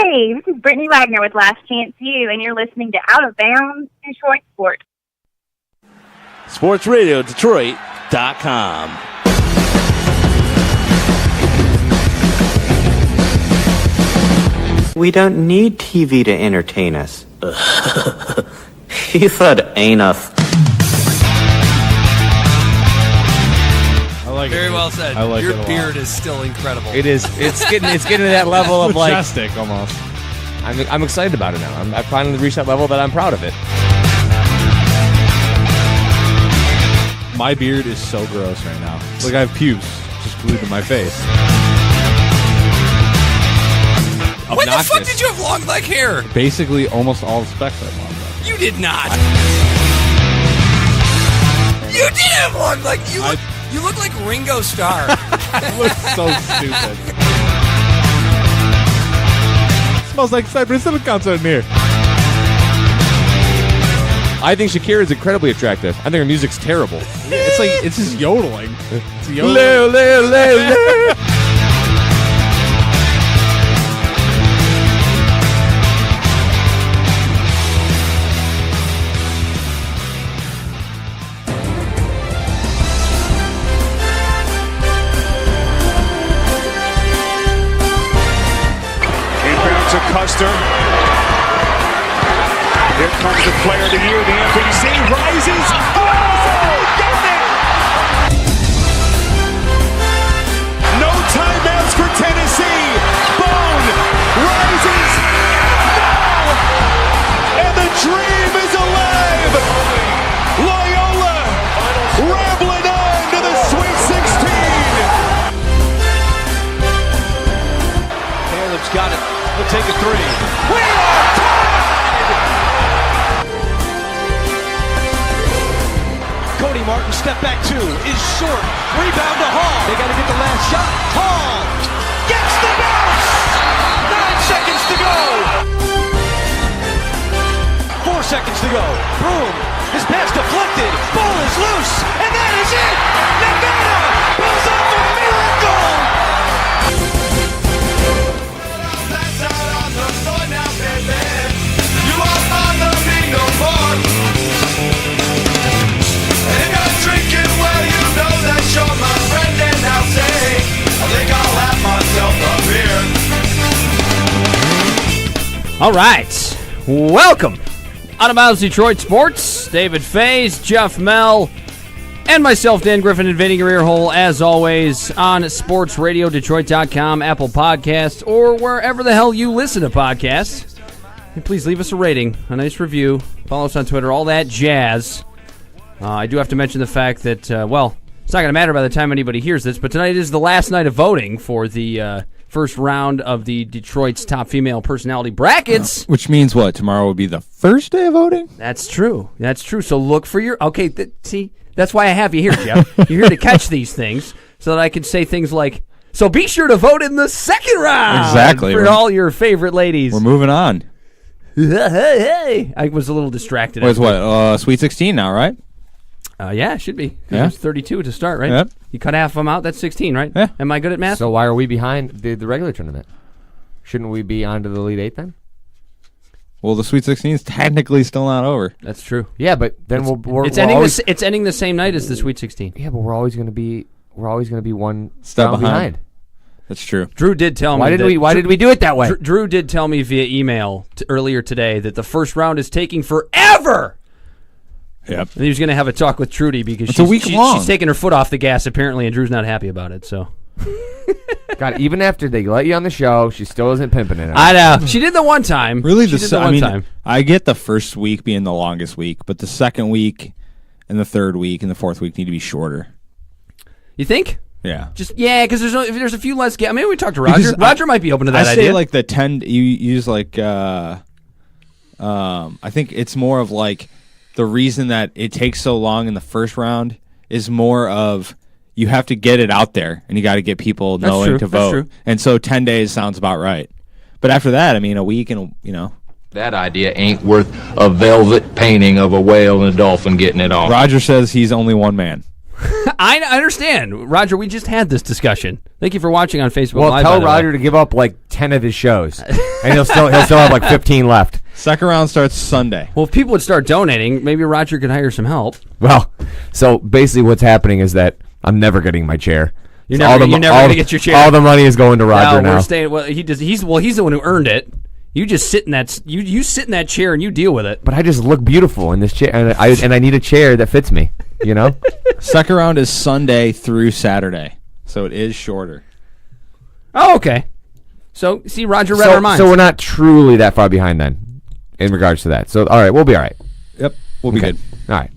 Hey, this is Brittany Wagner with Last Chance U, and you're listening to Out of Bounds Detroit Sports. SportsRadioDetroit.com. We don't need TV to entertain us. He said anus. I like Very it. well said. I like Your it a lot. beard is still incredible. It is. It's getting to that level of like. Majestic almost. I'm excited about it now. I finally reached that level that I'm proud of it. My beard is so gross right now. Like I have pubes just glued to my face. When the fuck did you have long black hair? Basically, almost all the specs I have. You did not. You did have long black. You look like Ringo Starr. It looks so stupid. Smells like Cypress Hill concert in here. I think Shakira is incredibly attractive. I think her music's terrible. It's just yodeling. It's yodeling. Leo, Leo, Leo, Leo. Inbound to Custer. Here comes the player of the year, the MVC rises. Oh, got it! No timeouts for Tennessee. Bone rises. No! And the dream is alive. Loyola rambling on to the Sweet 16. Caleb's got it. He'll take a three. We are tied! Cody Martin, step back two, is short. Rebound to Hall. They got to get the last shot. Hall gets the bounce. 9 seconds to go. 4 seconds to go. Broom, his pass deflected. Ball is loose, and that is it. Nevada pulls off a miracle. That's out on the floor now, baby. You won't bother me no more. And I'm drinking, well, you know that you're my friend, and I'll say, I think I'll have myself a beer. All right. Welcome. Out of Bounds Detroit Sports. David Faze, Geoff Mell, and myself, Dan Griffin, invading your ear hole, as always, on SportsRadioDetroit.com, Apple Podcasts, or wherever the hell you listen to podcasts. And please leave us a rating, a nice review. Follow us on Twitter, all that jazz. I do have to mention the fact that, well, it's not going to matter by the time anybody hears this, but tonight is the last night of voting for the first round of the Detroit's top female personality brackets. Which means what? Tomorrow will be the first day of voting? That's true. That's true. So look for your... Okay, see, that's why I have you here, Geoff. You're here to catch these things so that I can say things like, so be sure to vote in the second round. Exactly. For all your favorite ladies. We're moving on. Hey. I was a little distracted. Wait, what? Sweet 16 now, right? Yeah, it should be. Yeah. It's 32 to start, right? Yep. You cut half of them out, that's 16, right? Yeah. Am I good at math? So why are we behind the regular tournament? Shouldn't we be on to the Elite Eight then? Well, the Sweet 16 is technically still not over. That's true. Yeah, but then It's ending the same night as the Sweet 16. Yeah, but we're always going to be one Step round behind. That's true. Drew did tell me. Why did we do it that way? Drew did tell me via email earlier today that the first round is taking forever. Yep. And he was going to have a talk with Trudy because it's a week long. She's taking her foot off the gas apparently, and Drew's not happy about it. So, God, even after they let you on the show, she still isn't pimping it. I know she did the one time. Really, time. I get the first week being the longest week, but the second week, and the third week, and the fourth week need to be shorter. You think? Yeah. Because there's a few less. Maybe we talk to Roger. Roger might be open to that idea. I say like the 10. You use like. I think it's more of like. The reason that it takes so long in the first round is more of you have to get it out there and you got to get people knowing to vote. True. And so 10 days sounds about right. But after that, I mean, a week and, That idea ain't worth a velvet painting of a whale and a dolphin getting it on. Roger says he's only one man. I understand, Roger. We just had this discussion. Thank you for watching on Facebook Well, Live. tell Roger to give up like 10 of his shows, and he'll still have like 15 left. Second round starts Sunday. Well, if people would start donating, maybe Roger could hire some help. Well, so basically what's happening is that I'm never getting my chair. You're never going to get your chair. All the money is going to Roger now. We're staying. Well, he's the one who earned it. You just sit in that you sit in that chair and you deal with it. But I just look beautiful in this chair, and I need a chair that fits me. You know. Second round is Sunday through Saturday, so it is shorter. Oh, okay. So see, Roger read our minds. So we're not truly that far behind then, in regards to that. So all right, we'll be all right. Yep, we'll be good. All right,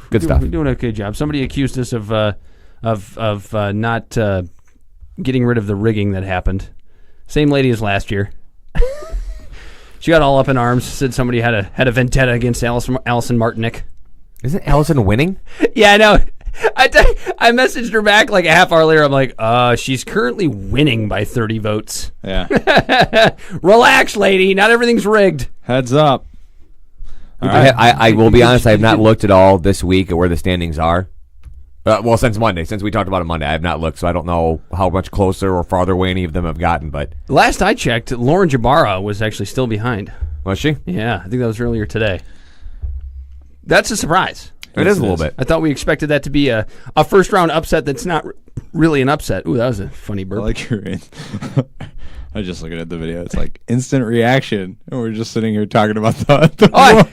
good stuff. We're doing a good job. Somebody accused us of not getting rid of the rigging that happened. Same lady as last year. She got all up in arms. Said somebody had a vendetta against Allison Martinick. Isn't Allison winning? Yeah, I know. I messaged her back like a half hour later. I'm like, she's currently winning by 30 votes. Yeah. Relax, lady. Not everything's rigged. Heads up. I will be honest. I have not looked at all this week at where the standings are. Well, since Monday, since we talked about it Monday, I have not looked, so I don't know how much closer or farther away any of them have gotten. But last I checked, Lauren Jabara was actually still behind. Was she? Yeah, I think that was earlier today. That's a surprise. It is a little bit. I thought we expected that to be a first round upset that's not really an upset. Ooh, that was a funny burp. I like your I was just looking at the video. It's like instant reaction, and we're just sitting here talking about the I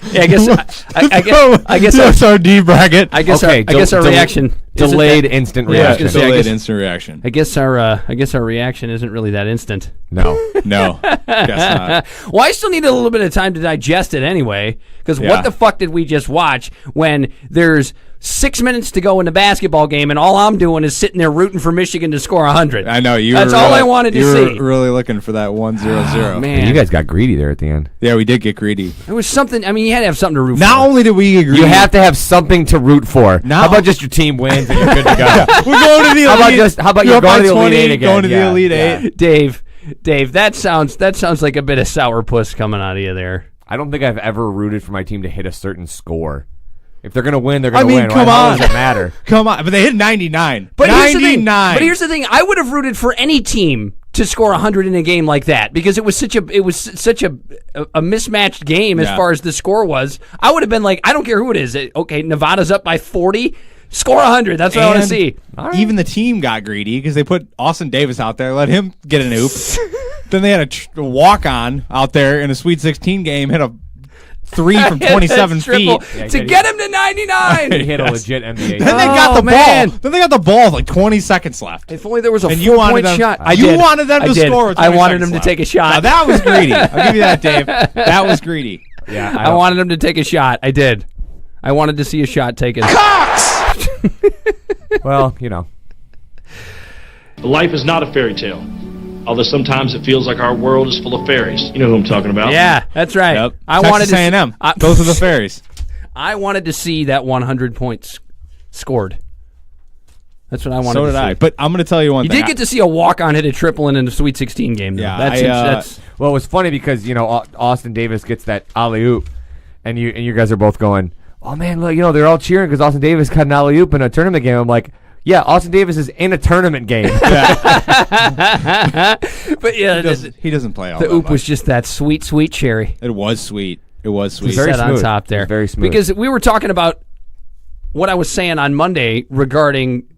guess that's our D bracket. I guess our reaction delayed instant reaction. Delayed instant reaction. I guess our reaction isn't really that instant. No, guess not. Well, I still need a little bit of time to digest it anyway, because what the fuck did we just watch when there's 6 minutes to go in the basketball game, and all I'm doing is sitting there rooting for Michigan to score 100. I know you. That's all I wanted to see. You were really looking for that 1-0-0. Man, you guys got greedy there at the end. Yeah, we did get greedy. It was something. I mean, you had to have something to root for. Not only did we get greedy, you have to have something to root for. How about just your team wins and you're good to go? We're going to the elite. How about you're going to the elite 8 again? Going to the elite 8. Dave, that sounds like a bit of sourpuss coming out of you there. I don't think I've ever rooted for my team to hit a certain score. If they're going to win, they're going to win. Come on. How does it matter? Come on. But they hit 99. But 99. Here's the thing. I would have rooted for any team to score 100 in a game like that because it was such a mismatched game as far as the score was. I would have been like, I don't care who it is. Okay, Nevada's up by 40. Score 100. That's what I want to see. Right. Even the team got greedy because they put Austin Davis out there, let him get an oop. Then they had a walk-on out there in a Sweet 16 game, hit a 3 from 27 feet to get him to 99. He hit a legit NBA. Then they got the ball. Then they got the ball with like 20 seconds left. If only there was a 4-point shot. You wanted them to score with 20 I wanted them to left. take a shot. Now, that was greedy. I'll give you that, Dave. That was greedy. Yeah, I wanted him to take a shot. I did. I wanted to see a shot taken. Cox! Well, you know. Life is not a fairy tale. Although sometimes it feels like our world is full of fairies. You know who I'm talking about. Yeah, that's right. Yep. I Texas wanted to A&M. Those are the fairies. I wanted to see that 100 points scored. That's what I wanted to see. So did I. But I'm going to tell you one thing. You did get to see a walk-on hit a triple in a Sweet 16 game, though. Yeah, well, it was funny because, you know, Austin Davis gets that alley-oop, and you guys are both going, oh, man, look, you know, they're all cheering because Austin Davis got an alley-oop in a tournament game. I'm like, yeah, Austin Davis is in a tournament game. Yeah. But yeah, he doesn't play all the that oop much. was just that sweet, sweet cherry. It was sweet. It was sweet. Very set smooth. on top there. Very smooth. Because we were talking about what I was saying on Monday regarding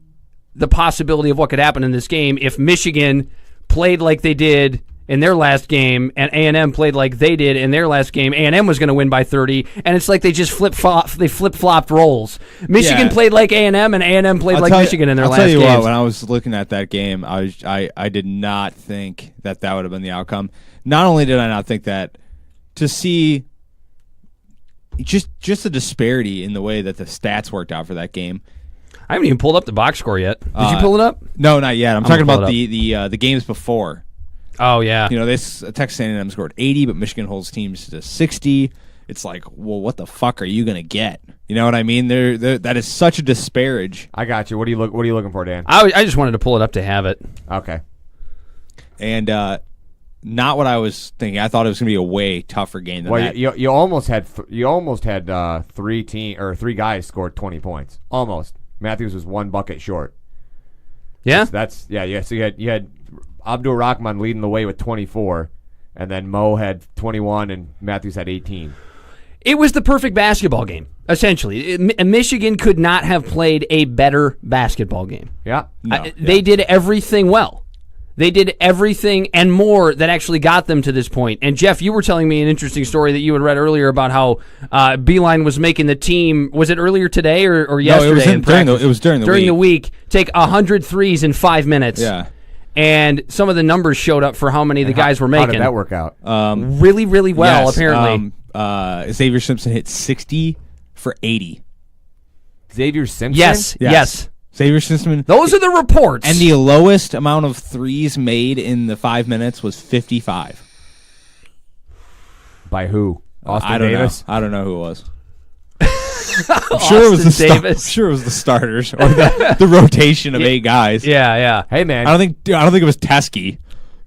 the possibility of what could happen in this game if Michigan played like they did in their last game and A&M played like they did in their last game. A&M was going to win by 30, and it's like they just flip-flopped roles. Michigan played like A&M, and A&M played like Michigan in their last game. I'll tell you what, when I was looking at that game, I did not think that would have been the outcome. Not only did I not think that, to see just the disparity in the way that the stats worked out for that game. I haven't even pulled up the box score yet. Did you pull it up? No, not yet. I'm talking about the games before. Oh, yeah. You know, Texas A&M scored 80, but Michigan holds teams to 60. It's like, well, what the fuck are you going to get? You know what I mean? That is such a disparage. I got you. What are you looking for, Dan? I just wanted to pull it up to have it. Okay. And not what I was thinking. I thought it was going to be a way tougher game than that. You almost had three guys scored 20 points. Almost. Matthews was 1 bucket short. Yeah? So you had Abdul Rahman leading the way with 24, and then Mo had 21, and Matthews had 18. It was the perfect basketball game, essentially. Michigan could not have played a better basketball game. Yeah. They did everything well. They did everything and more that actually got them to this point. And, Geoff, you were telling me an interesting story that you had read earlier about how Beeline was making the team, was it earlier today or yesterday? No, it was during the week. During the week, take 100 threes in 5 minutes. Yeah. And some of the numbers showed up for how many the guys were making. How did that work out? Really, really well, apparently. Xavier Simpson hit 60 for 80. Xavier Simpson? Yes. Xavier Simpson. Those are the reports. And the lowest amount of threes made in the 5 minutes was 55. By who? Austin Davis? Davis? I don't know who it was. I'm sure it was the sure it was the starters or the rotation of 8 guys. Yeah. Hey man, I don't think it was Teskey.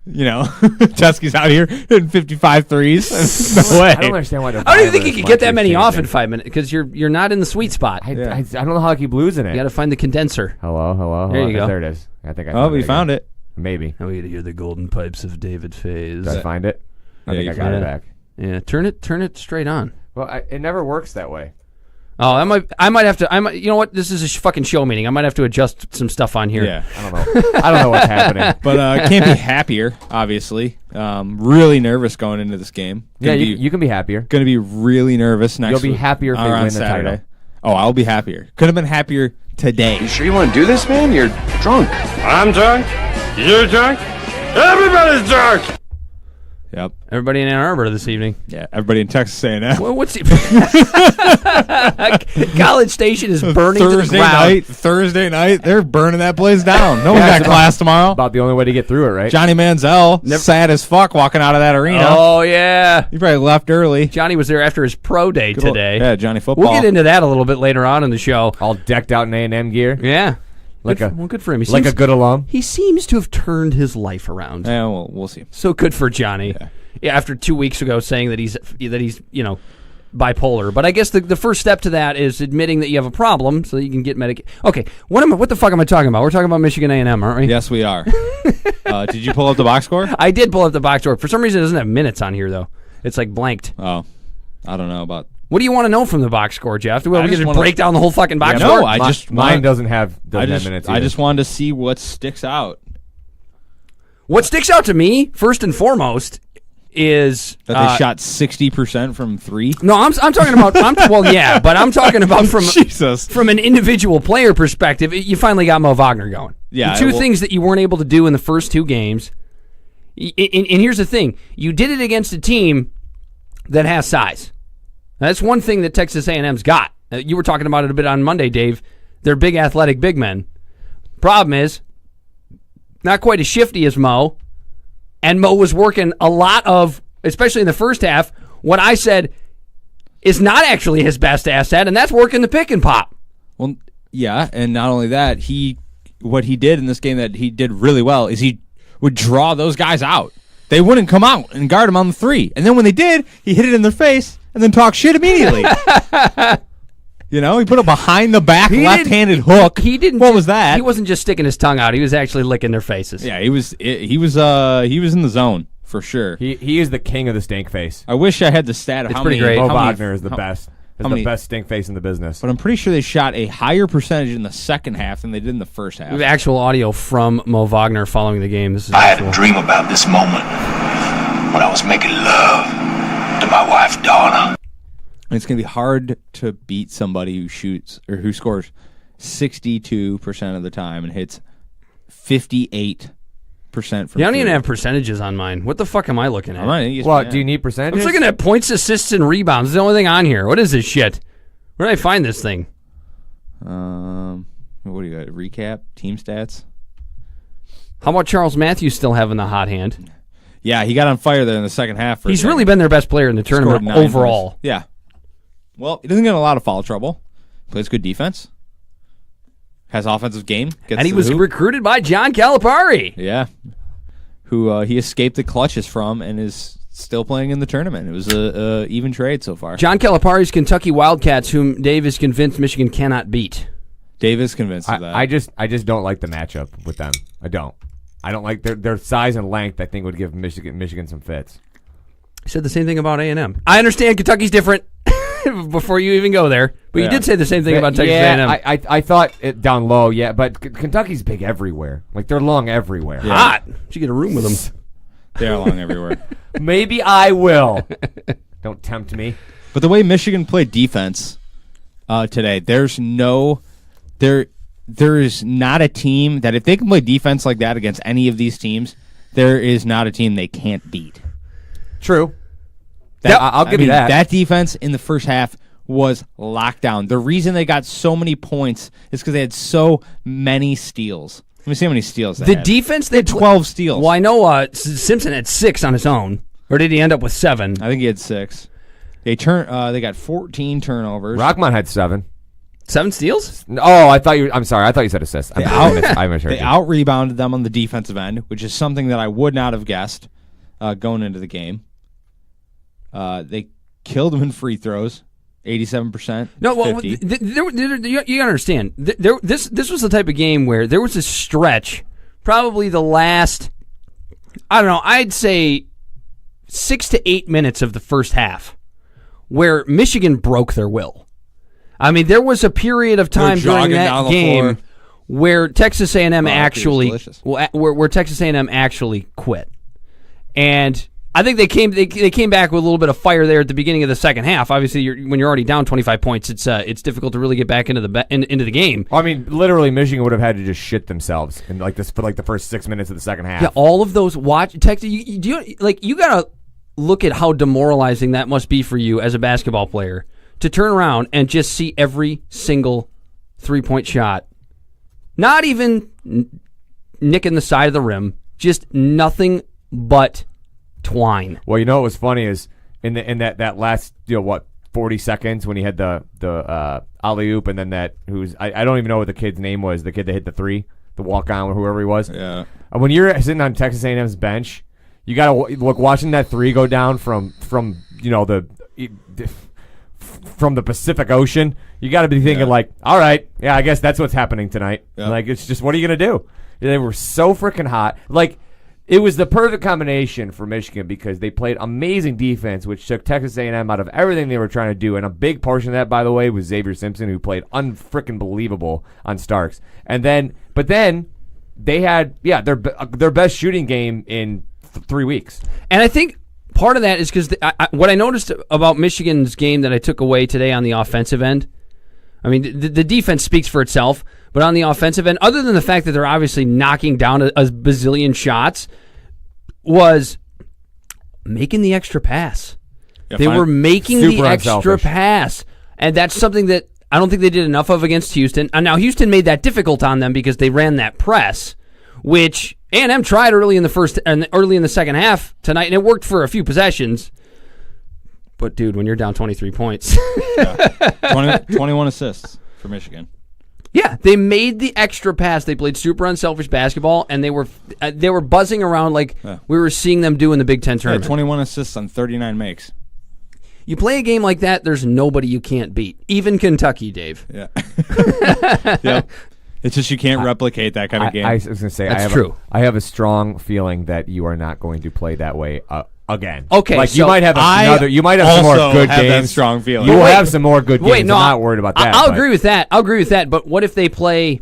You know, Teskey's out here hitting 55 threes. No way. I don't understand why. I don't even think you could get that many off in 5 minutes because you're not in the sweet spot. I don't know how I keep losing it. You got to find the condenser. Hello. There you go. There it is. I think we found it. Maybe. Now we got to hear the golden pipes of David Faze. Did I find it? I think I got it back. Yeah, turn it straight on. Well, it never works that way. Oh, I might have to. You know what? This is a fucking show meeting. I might have to adjust some stuff on here. Yeah, I don't know. I don't know what's happening. But can't be happier. Obviously, really nervous going into this game. You can be happier. Going to be really nervous next. You'll be happier if they win the Saturday. title. Oh, I'll be happier. Could have been happier today. You sure you want to do this, man? You're drunk. I'm drunk. You're drunk. Everybody's drunk. Yep. Everybody in Ann Arbor this evening. Yeah, everybody in Texas A&amp. Well, what's College Station is burning to the ground. Thursday night, they're burning that place down. No one got class tomorrow. About the only way to get through it, right? Johnny Manziel, sad as fuck, walking out of that arena. Oh yeah, he probably left early. Johnny was there after his pro day today. Yeah, Johnny football. We'll get into that a little bit later on in the show. All decked out in A&M gear. Yeah. Good for him. A good alum. He seems to have turned his life around. Yeah, well, we'll see. So good for Johnny. Yeah, after 2 weeks ago saying that he's bipolar. But I guess the first step to that is admitting that you have a problem so that you can get medicated. Okay, what the fuck am I talking about? We're talking about Michigan A&M, aren't we? Yes, we are. Did you pull up the box score? I did pull up the box score. For some reason, it doesn't have minutes on here, though. It's like blanked. Oh, I don't know about... What do you want to know from the box score, Geoff? Do we just break down the whole fucking box score? No, mine doesn't have minutes either. I just wanted to see what sticks out. What sticks out to me, first and foremost, is that they shot 60% from 3. No, I'm talking about. But I'm talking about from an individual player perspective. You finally got Mo Wagner going. Yeah, the two things that you weren't able to do in the first 2 games. And here's the thing: you did it against a team that has size. That's one thing that Texas A&M's got. You were talking about it a bit on Monday, Dave. They're big, athletic, big men. Problem is, not quite as shifty as Mo. And Mo was working a lot of, especially in the first half, what I said is not actually his best asset, and that's working the pick and pop. Well, yeah, and not only that, what he did in this game that he did really well is he would draw those guys out. They wouldn't come out and guard him on the 3. And then when they did, he hit it in their face and then talk shit immediately. He put a behind-the-back left-handed hook. He didn't. What was that? He wasn't just sticking his tongue out. He was actually licking their faces. Yeah, he was in the zone for sure. He is the king of the stink face. I wish I had the stat of it's how pretty many. Great. Mo Wagner is the best. The best stink face in the business. But I'm pretty sure they shot a higher percentage in the second half than they did in the first half. We have actual audio from Mo Wagner following the game. I had a dream about this moment when I was making love to my wife, Donna. It's going to be hard to beat somebody who shoots or who scores 62% of the time and hits 58% from I don't even have percentages on mine. What the fuck am I looking at? Do you need percentages? I'm just looking at points, assists, and rebounds. It's the only thing on here. What is this shit? Where did I find this thing? What do you got? Recap? Team stats? How about Charles Matthews still having the hot hand? Yeah, he got on fire there in the second half. He's really been their best player in the tournament overall. Points. Yeah. Well, he doesn't get in a lot of foul trouble. Plays good defense. Has offensive game. And he was recruited by John Calipari. Yeah. Who he escaped the clutches from and is still playing in the tournament. It was a even trade so far. John Calipari's Kentucky Wildcats, whom Dave is convinced Michigan cannot beat. Dave is convinced of that. I just don't like the matchup with them. I don't like their size and length. I think would give Michigan some fits. I said the same thing about A&M. I understand Kentucky's different before you even go there, but you did say the same thing about Texas A&M. I thought it down low, but Kentucky's big everywhere. Like, they're long everywhere. Yeah. Hot. You should get a room with them. They are long everywhere. Maybe I will. Don't tempt me. But the way Michigan played defense today, there is not a team that if they can play defense like that against any of these teams, there is not a team they can't beat. True. I'll give you that. That defense in the first half was locked down. The reason they got so many points is because they had so many steals. Let me see how many steals they had. Defense, they had 12 steals. Well, I know Simpson had 6 on his own. Or did he end up with 7? I think he had 6. They got 14 turnovers. Rockmont had 7. 7 steals? Oh, I'm sorry. I thought you said assists. I misheard They you. out-rebounded them on the defensive end, which is something that I would not have guessed going into the game. They killed them in free throws, 87%. No, well, you gotta understand. This was the type of game where there was a stretch, probably the last, I don't know, I'd say 6 to 8 minutes of the first half, where Michigan broke their will. I mean, there was a period of time during that game where Texas A&M where Texas A&M actually quit, and I think they came back with a little bit of fire there at the beginning of the second half. Obviously, when you're already down 25 points, it's difficult to really get back into the game. I mean, literally, Michigan would have had to just shit themselves in for the first 6 minutes of the second half. Yeah, all of those Texas. You gotta look at how demoralizing that must be for you as a basketball player to turn around and just see every single 3-point shot, not even nicking the side of the rim, just nothing but twine. Well, you know what was funny is in that last 40 seconds when he had the alley oop and then I don't even know what the kid's name was, the kid that hit the 3, the walk on or whoever he was. Yeah. When you're sitting on Texas A&M's bench, you gotta look watching that 3 go down from the Pacific Ocean. You got to be thinking all right, yeah, I guess that's what's happening tonight. Yep. Like, it's just, what are you gonna do? They were so freaking hot. Like, it was the perfect combination for Michigan because they played amazing defense, which took Texas A&M out of everything they were trying to do. And a big portion of that, by the way, was Xavier Simpson, who played unfreaking believable on Starks. But then they had their best shooting game in 3 weeks. And I think part of that is because what I noticed about Michigan's game that I took away today on the offensive end, I mean, the defense speaks for itself, but on the offensive end, other than the fact that they're obviously knocking down a bazillion shots, was making the extra pass. Yeah, they were making the extra pass. And that's something that I don't think they did enough of against Houston. And now Houston made that difficult on them because they ran that press, which A&M tried early in the second half tonight, and it worked for a few possessions. But, dude, when you're down 23 points. 21 assists for Michigan. Yeah, they made the extra pass. They played super unselfish basketball, and they were buzzing around like we were seeing them do in the Big Ten tournament. 21 assists on 39 makes. You play a game like that, there's nobody you can't beat. Even Kentucky, Dave. Yeah. Yep. It's just you can't replicate that kind of game. I was going to say, that's true. I have a strong feeling that you are not going to play that way again. Okay, like so you might have some more good games. That strong feeling. You will have some more good games. No, I'm not worried about that. I'll agree with that. But what if they play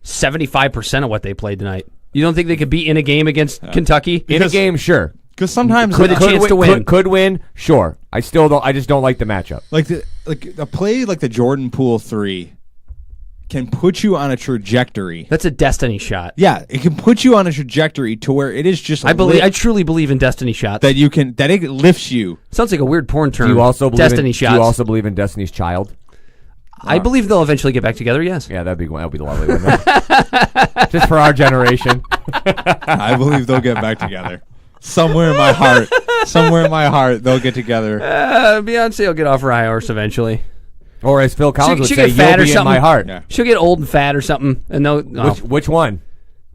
75% of what they played tonight? You don't think they could be in a game against Kentucky? In a game, sure. Because sometimes with a chance to win, could win. Sure, I still don't. I just don't like the matchup. Like a play like the Jordan Poole 3 can put you on a trajectory. That's a destiny shot. Yeah, it can put you on a trajectory to where it is just. I truly believe in destiny shots. That it lifts you. Sounds like a weird porn term. Do you also believe destiny shots? Do you also believe in Destiny's Child? I believe they'll eventually get back together. Yes. Yeah, that'd be lovely. Just for our generation. I believe they'll get back together. Somewhere in my heart, they'll get together. Beyonce will get off her high horse eventually. Or as Phil Collins would say, you'll be in my heart. Yeah. She'll get old and fat or something, and they'll. Which one?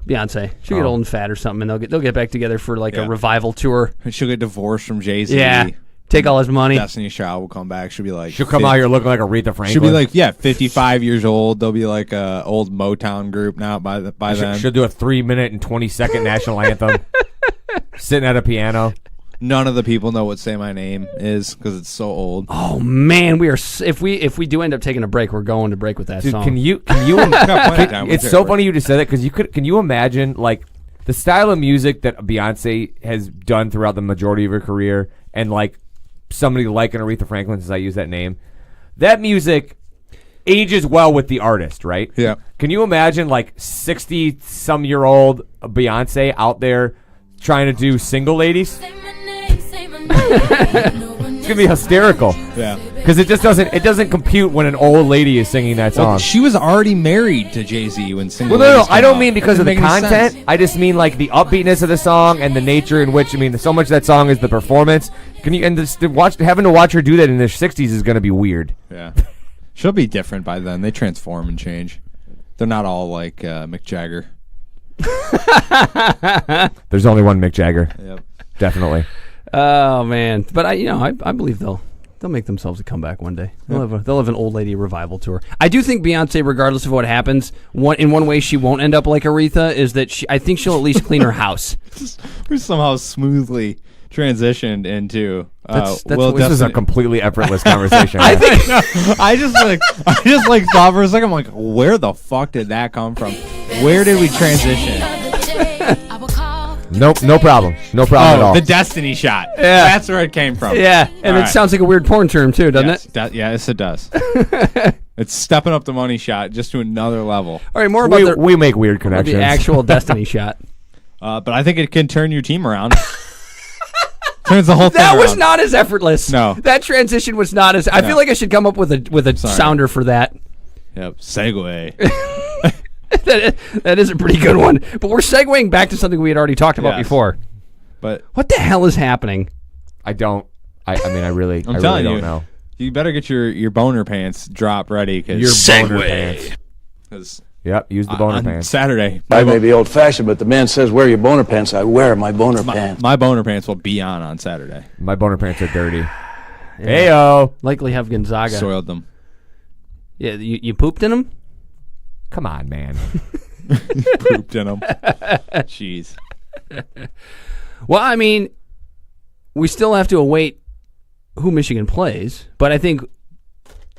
Beyonce. She'll get old and fat or something, and they'll get back together for a revival tour. And she'll get divorced from Jay-Z. Yeah. Take all his money. Destiny Child will come back. She'll be like, She'll come out here looking like Aretha Franklin. She'll be like, 55 years old. They'll be like a old Motown group now by then. She'll do a 3-minute and 20-second national anthem, sitting at a piano. None of the people know what "Say My Name" is because it's so old. Oh man, we are. If we do end up taking a break, we're going to break with that song. Can you? It's so funny you just said that because can you imagine like the style of music that Beyonce has done throughout the majority of her career, and like somebody like an Aretha Franklin, since I use that name, that music ages well with the artist, right? Yeah. Can you imagine like 60-some-year-old Beyonce out there trying to do "Single Ladies"? It's gonna be hysterical. Yeah, because it doesn't compute when an old lady is singing that song. Well, she was already married to Jay-Z when "Single Well, Ladies" I don't came mean out. because of the Doesn't make any content. sense. I just mean like the upbeatness of the song and the nature in which so much of that song is the performance. Having to watch her do that in the 60s is gonna be weird. Yeah, she'll be different by then. They transform and change. They're not all like Mick Jagger. There's only one Mick Jagger. Yep. Definitely. Oh man, but I believe they'll make themselves a comeback one day. They'll have an old lady revival tour. I do think Beyonce, regardless of what happens, in one way she won't end up like Aretha is that I think she'll at least clean her house. We're somehow smoothly transitioned into. This is a completely effortless conversation. I just thought for a second, I'm like, where the fuck did that come from? Where did we transition? Nope, no problem. No problem at all. The Destiny shot. Yeah. That's where it came from. Yeah, and it sounds like a weird porn term too, doesn't it? Yes, it does. It's stepping up the money shot just to another level. All right, more about we make weird connections. The actual Destiny shot. But I think it can turn your team around. Turns the whole thing That around. was not as effortless. No. That transition was not as. I feel like I should come up with a sounder for that. Yep, segue. That is a pretty good one. But we're segueing back to something we had already talked about before. But what the hell is happening? I really don't know. You better get your boner pants drop ready. Cause Your boner pants. Yep, use the boner on pants. Saturday. I may be old-fashioned, but the man says wear your boner pants. I wear my boner pants. My boner pants will be on Saturday. My boner pants are dirty. Heyo. Likely have Gonzaga. Soiled them. Yeah, you pooped in them? Come on, man. Pooped in them. Jeez. Well, I mean, we still have to await who Michigan plays, but I think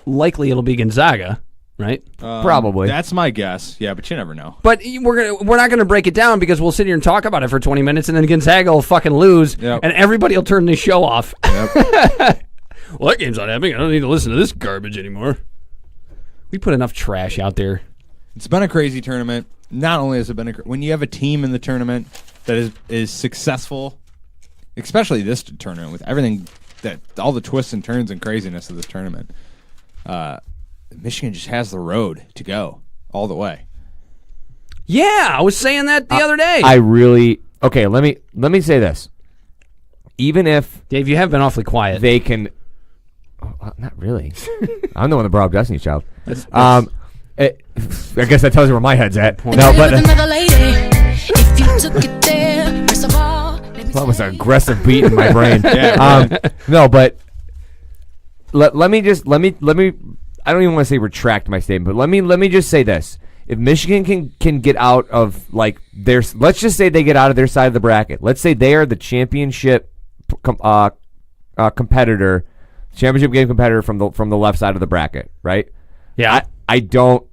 likely it'll be Gonzaga, right? Probably. That's my guess. Yeah, but you never know. But we're not gonna break it down because we'll sit here and talk about it for 20 minutes, and then Gonzaga will fucking lose, and everybody will turn the show off. Yep. Well, that game's not happening. I don't need to listen to this garbage anymore. We put enough trash out there. It's been a crazy tournament. Not only has it been when you have a team in the tournament that is successful, especially this tournament with everything all the twists and turns and craziness of this tournament. Michigan just has the road to go all the way. Yeah, I was saying that the other day. Okay, let me say this. Even if Dave, you have been awfully quiet. They can not really. I'm the one that brought up Destiny's Child. I guess that tells you where my head's at. No, but that was an aggressive beat in my brain. No, but let me. I don't even want to say retract my statement, but let me just say this: if Michigan can get out of let's just say they get out of their side of the bracket. Let's say they are the championship competitor, championship game competitor from the left side of the bracket, right? Yeah, I don't,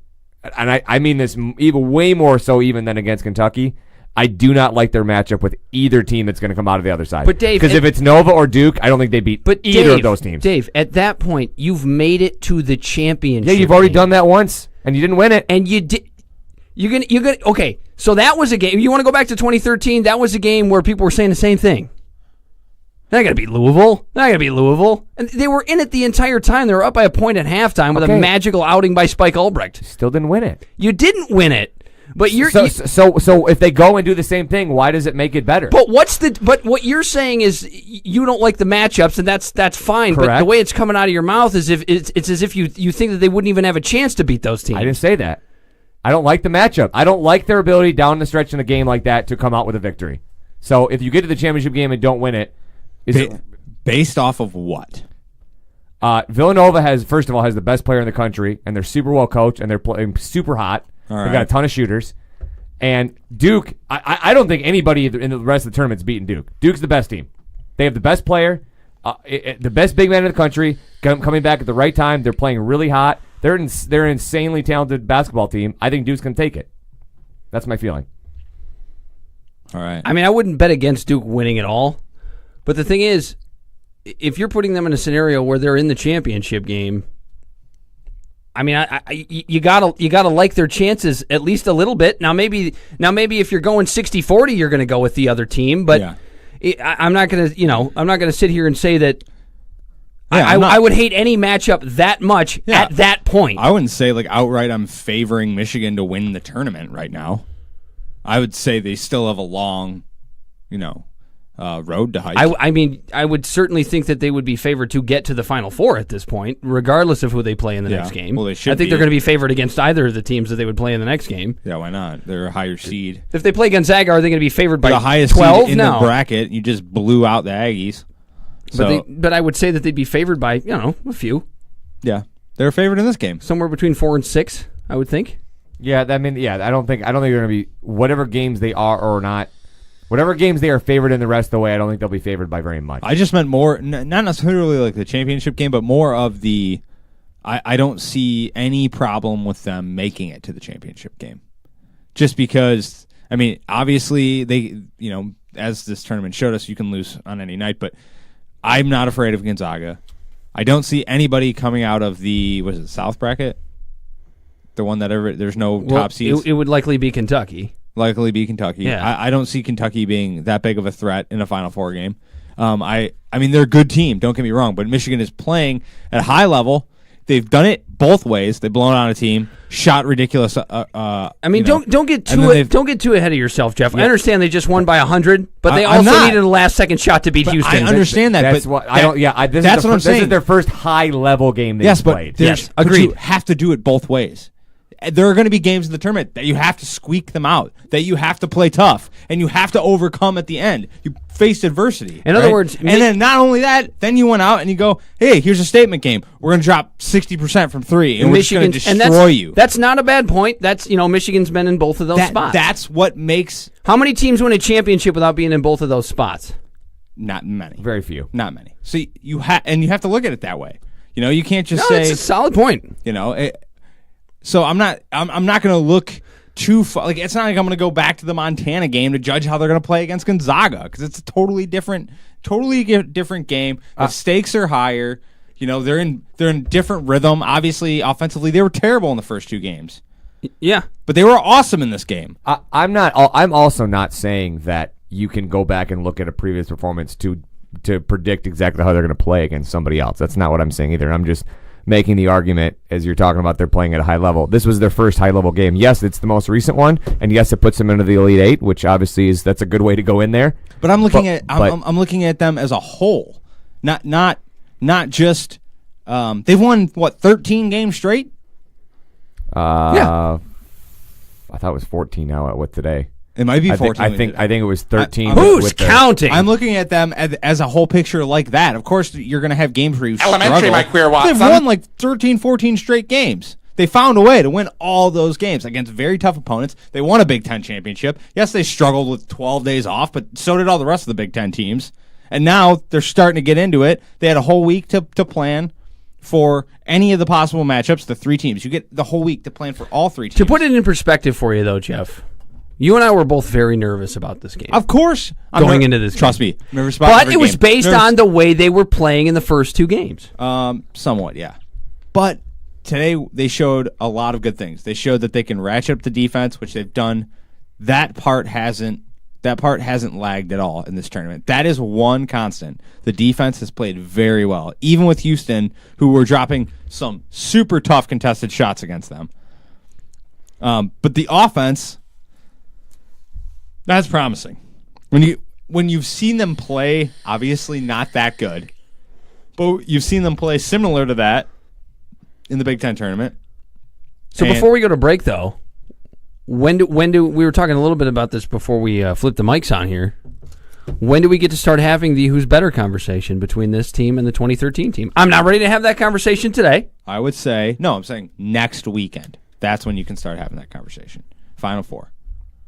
and I mean this even way more so even than against Kentucky. I do not like their matchup with either team that's going to come out of the other side. But Dave, because if it's Nova or Duke, I don't think they beat either of those teams. Dave, at that point, you've made it to the championship. Yeah, you've already done that once, and you didn't win it. And you did. You're gonna. Okay, so that was a game. You want to go back to 2013? That was a game where people were saying the same thing. They're not going to beat Louisville. They're not going to beat Louisville. And they were in it the entire time. They were up by a point at halftime with a magical outing by Spike Ulbrecht. Still didn't win it. You didn't win it. But you're so if they go and do the same thing, why does it make it better? But what you're saying is you don't like the matchups, and that's fine. Correct. But the way it's coming out of your mouth is if it's as if you think that they wouldn't even have a chance to beat those teams. I didn't say that. I don't like the matchup. I don't like their ability down the stretch in a game like that to come out with a victory. So if you get to the championship game and don't win it, Based off of what? Villanova has the best player in the country, and they're super well coached, and they're playing super hot. All They've got a ton of shooters. And Duke, I don't think anybody in the rest of the tournament's beaten Duke. Duke's the best team. They have the best player, the best big man in the country, coming back at the right time. They're playing really hot. They're an insanely talented basketball team. I think Duke's going to take it. That's my feeling. All right. I mean, I wouldn't bet against Duke winning it all. But the thing is, if you're putting them in a scenario where they're in the championship game, I mean, you gotta like their chances at least a little bit. Now maybe if you're going 60-40, you're going to go with the other team. But I'm not gonna sit here and say that. I would hate any matchup that much at that point. I wouldn't say like outright I'm favoring Michigan to win the tournament right now. I would say they still have a long, road to hike. I mean, I would certainly think that they would be favored to get to the Final Four at this point, regardless of who they play in the next game. Well, they should. I think they're going to be favored against either of the teams that they would play in the next game. Yeah, why not? They're a higher seed. If they play Gonzaga, are they going to be favored by the highest 12? seed in the bracket? You just blew out the Aggies. But I would say that they'd be favored by a few. Yeah, they're favored in this game. Somewhere between 4 and 6, I would think. Yeah, I don't think they're going to be whatever games they are or not. Whatever games they are favored in the rest of the way, I don't think they'll be favored by very much. I just meant more, not necessarily like the championship game, but more of the. I don't see any problem with them making it to the championship game, just because. I mean, obviously they, as this tournament showed us, you can lose on any night, but I'm not afraid of Gonzaga. I don't see anybody coming out of the South bracket. The one that there's no top seeds. It would likely be Kentucky. Yeah. I don't see Kentucky being that big of a threat in a Final Four game. I mean, they're a good team, don't get me wrong, but Michigan is playing at a high level. They've done it both ways. They've blown out a team, shot ridiculous. I mean, don't get too ahead of yourself, Jeff. Yeah. I understand they just won by 100, but they also needed a last-second shot to beat Houston. I understand that. That's what I don't. Yeah, this is what I'm saying. This is their first high-level game they've played. Yes, agreed. But you have to do it both ways. There are going to be games in the tournament that you have to squeak them out, that you have to play tough, and you have to overcome at the end. You faced adversity. In other words... And then not only that, then you went out and you go, hey, here's a statement game. We're going to drop 60% from 3, and we're just going to destroy you. That's not a bad point. That's, Michigan's been in both of those spots. That's what makes... How many teams win a championship without being in both of those spots? Not many. Very few. Not many. So you have to look at it that way. You can't just say... it's a solid point. So I'm not going to look too far. Like, it's not like I'm going to go back to the Montana game to judge how they're going to play against Gonzaga, because it's a totally different game. The stakes are higher. They're in different rhythm. Obviously, offensively, they were terrible in the first 2 games. Yeah, but they were awesome in this game. I'm also not saying that you can go back and look at a previous performance to predict exactly how they're going to play against somebody else. That's not what I'm saying either. I'm just making the argument, as you're talking about, they're playing at a high level. This was their first high-level game. Yes, it's the most recent one, and yes, it puts them into the Elite Eight, which obviously that's a good way to go in there. But I'm looking I'm looking at them as a whole, not just. They've won 13 games straight. Yeah, I thought it was 14. Now what today? It might be 14. I think it was 13. Who's counting? I'm looking at them as a whole picture like that. Of course, you're going to have games where you Elementary, struggle. my queer Watson. They've won 13, 14 straight games. They found a way to win all those games against very tough opponents. They won a Big Ten championship. Yes, they struggled with 12 days off, but so did all the rest of the Big Ten teams. And now they're starting to get into it. They had a whole week to plan for any of the possible matchups, the 3 teams. You get the whole week to plan for all 3 teams. To put it in perspective for you, though, Jeff, you and I were both very nervous about this game. Of course. Going into this game. Trust me. But it was based on the way they were playing in the first 2 games. Somewhat, yeah. But today they showed a lot of good things. They showed that they can ratchet up the defense, which they've done. That part hasn't lagged at all in this tournament. That is one constant. The defense has played very well, even with Houston, who were dropping some super tough contested shots against them. But the offense... That's promising. When you've seen them play, obviously not that good, but you've seen them play similar to that in the Big Ten tournament. So before we go to break, though, when do we were talking a little bit about this before we flipped the mics on here? when do we get to start having the who's better conversation between this team and the 2013 team? I'm not ready to have that conversation today. I would say, no, I'm saying next weekend. That's when you can start having that conversation. Final Four.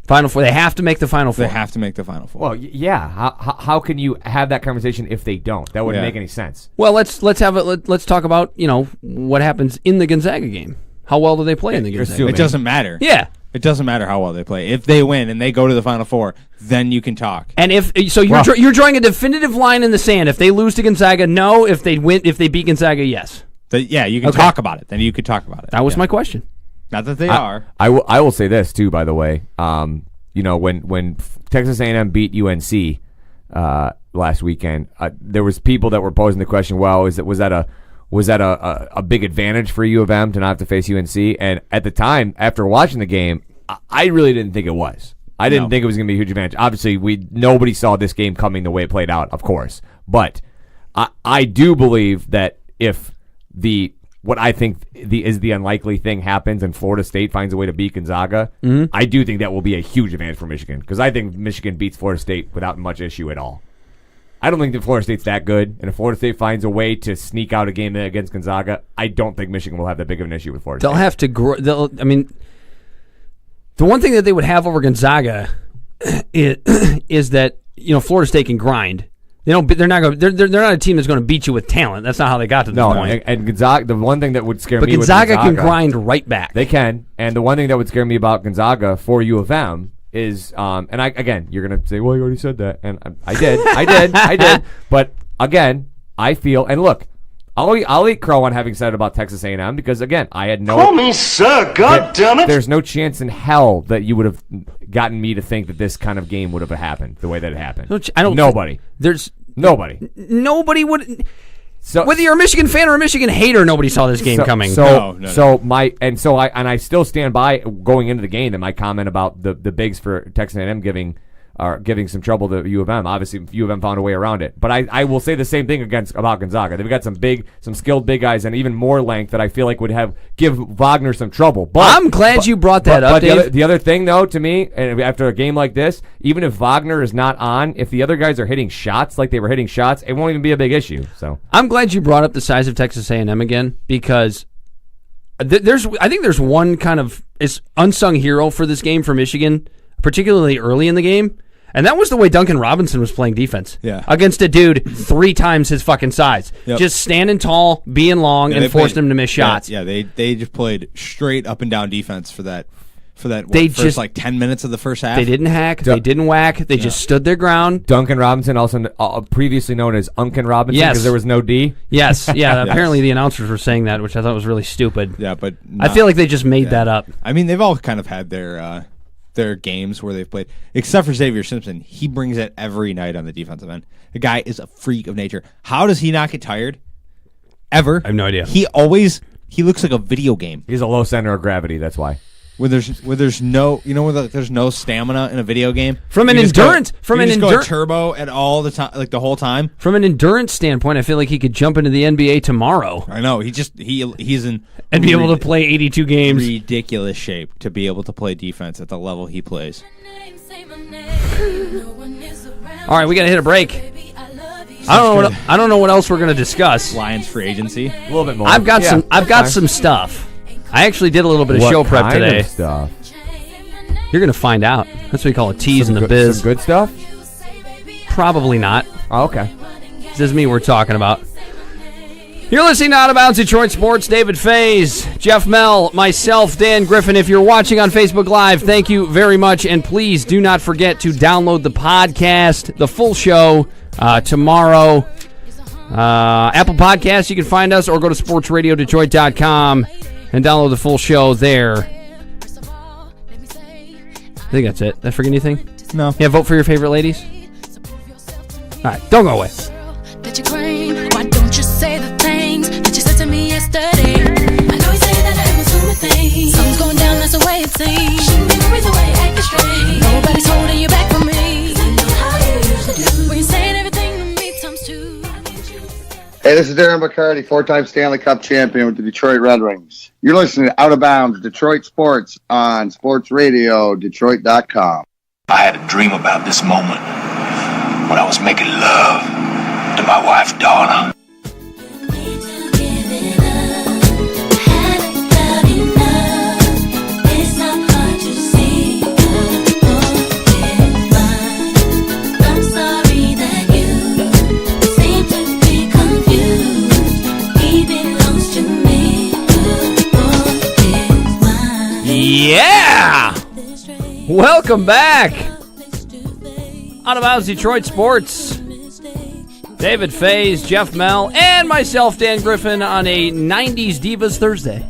Final Four. They have to make the Final Four. They have to make the Final Four. Well, yeah. How can you have that conversation if they don't? That wouldn't make any sense. Well, let's have it. Let's talk about what happens in the Gonzaga game. How well do they play in the Gonzaga game? It doesn't matter. Yeah. It doesn't matter how well they play. If they win and they go to the Final Four, then you can talk. And you're drawing a definitive line in the sand. If they lose to Gonzaga, no. If they beat Gonzaga, yes. You can talk about it. Then you could talk about it. That was my question. Not that they are. I will say this too. By the way, when Texas A&M beat UNC last weekend, there was people that were posing the question. Well, was that a big advantage for U of M to not have to face UNC? And at the time, after watching the game, I really didn't think it was. I didn't think it was going to be a huge advantage. Obviously, nobody saw this game coming the way it played out, of course. But I do believe that if what I think is the unlikely thing happens and Florida State finds a way to beat Gonzaga, I do think that will be a huge advantage for Michigan, because I think Michigan beats Florida State without much issue at all. I don't think that Florida State's that good, and if Florida State finds a way to sneak out a game against Gonzaga, I don't think Michigan will have that big of an issue with Florida State. They'll have to grow. The one thing that they would have over Gonzaga is that Florida State can grind. They're not a team that's going to beat you with talent. That's not how they got to this point. And Gonzaga, the one thing that would scare me with Gonzaga can grind right back. They can, and the one thing that would scare me about Gonzaga for U of M is, and you're going to say, well, you already said that, and I did. But again, I feel, and look, I'll eat crow on having said it about Texas A&M, because again, I had no. Call me sir, goddammit! There's no chance in hell that you would have gotten me to think that this kind of game would have happened the way that it happened. Nobody. Nobody. Nobody would. So, whether you're a Michigan fan or a Michigan hater, nobody saw this game coming. I still stand by going into the game that my comment about the bigs for Texas A&M giving some trouble to U of M. Obviously, U of M found a way around it. But I will say the same thing about Gonzaga. They've got some skilled big guys and even more length that I feel like would give Wagner some trouble. But I'm glad you brought that up, Dave. The other thing, though, to me, and after a game like this, even if Wagner is not on, if the other guys are hitting shots like they were hitting shots, it won't even be a big issue. So I'm glad you brought up the size of Texas A&M again, because I think there's one kind of unsung hero for this game for Michigan, particularly early in the game, and that was the way Duncan Robinson was playing defense. Yeah. Against a dude 3 times his fucking size. Yep. Just standing tall, being long, and forcing him to miss shots. Yeah, they just played straight up and down defense for that first 10 minutes of the first half. They didn't hack, they didn't whack, they just stood their ground. Duncan Robinson, also previously known as Uncan Robinson, because there was no D. Yes, yeah. Apparently the announcers were saying that, which I thought was really stupid. Yeah, but I feel like they just made that up. I mean, they've all kind of had their games where they've played, except for Xavier Simpson. He brings it every night on the defensive end. The guy is a freak of nature. How does he not get tired? Ever? I have no idea. He looks like a video game. He's a low center of gravity, that's why. Where there's no there's no stamina in a video game. From an endurance go turbo at all the time, like the whole time. From an endurance standpoint, I feel like he could jump into the NBA tomorrow. I know. He's in and be able to play 82 games. Ridiculous shape to be able to play defense at the level he plays. All right, we got to hit a break. I don't know what else we're going to discuss. Lions free agency, a little bit more. I've got some stuff. I actually did a little bit of show prep today. Of stuff? You're going to find out. That's what we call a tease in the biz. Some good stuff? Probably not. Oh, okay. This is me we're talking about. You're listening to Out of Bounds Detroit Sports. David Faze, Geoff Mell, myself, Dan Griffin. If you're watching on Facebook Live, thank you very much. And please do not forget to download the podcast, the full show, tomorrow. Apple Podcasts, you can find us, or go to sportsradiodetroit.com. and download the full show there. I think that's it. Did I forget anything? No. Yeah, vote for your favorite ladies. All right, don't go away. Why don't you say the things that you said to me yesterday? I know you say that I was doing things. Something's going down, that's the way it seems. Shouldn't be the reason why you're acting strange. Nobody's holding you back from me. I know how you usually do. When you're saying everything to me times 2. Hey, this is Darren McCarty, 4-time Stanley Cup champion with the Detroit Red Wings. You're listening to Out of Bounds Detroit Sports on sportsradiodetroit.com. I had a dream about this moment when I was making love to my wife, Donna. Yeah! Welcome back! Out of Bounds Detroit Sports. David Faze, Geoff Mell, and myself, Dan Griffin, on a 90s Divas Thursday.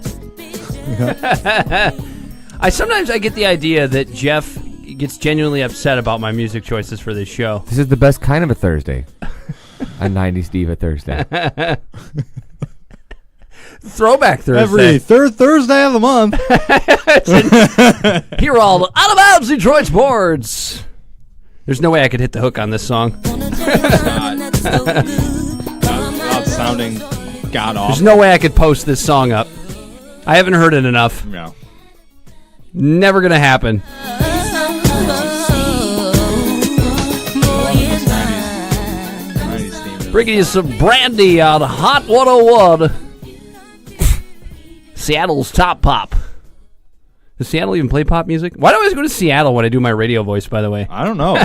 Sometimes I get the idea that Geoff gets genuinely upset about my music choices for this show. This is the best kind of a Thursday. A 90s Diva Thursday. Throwback Thursday. Every third Thursday of the month. Here are all the Out of Bounds Detroit Sports. There's no way I could hit the hook on this song. Without sounding god-awful. There's no way I could post this song up. I haven't heard it enough. No. Never gonna happen. Bringing you some brandy on Hot 101. Seattle's top pop. Does Seattle even play pop music? Why do I always go to Seattle when I do my radio voice, by the way? I don't know.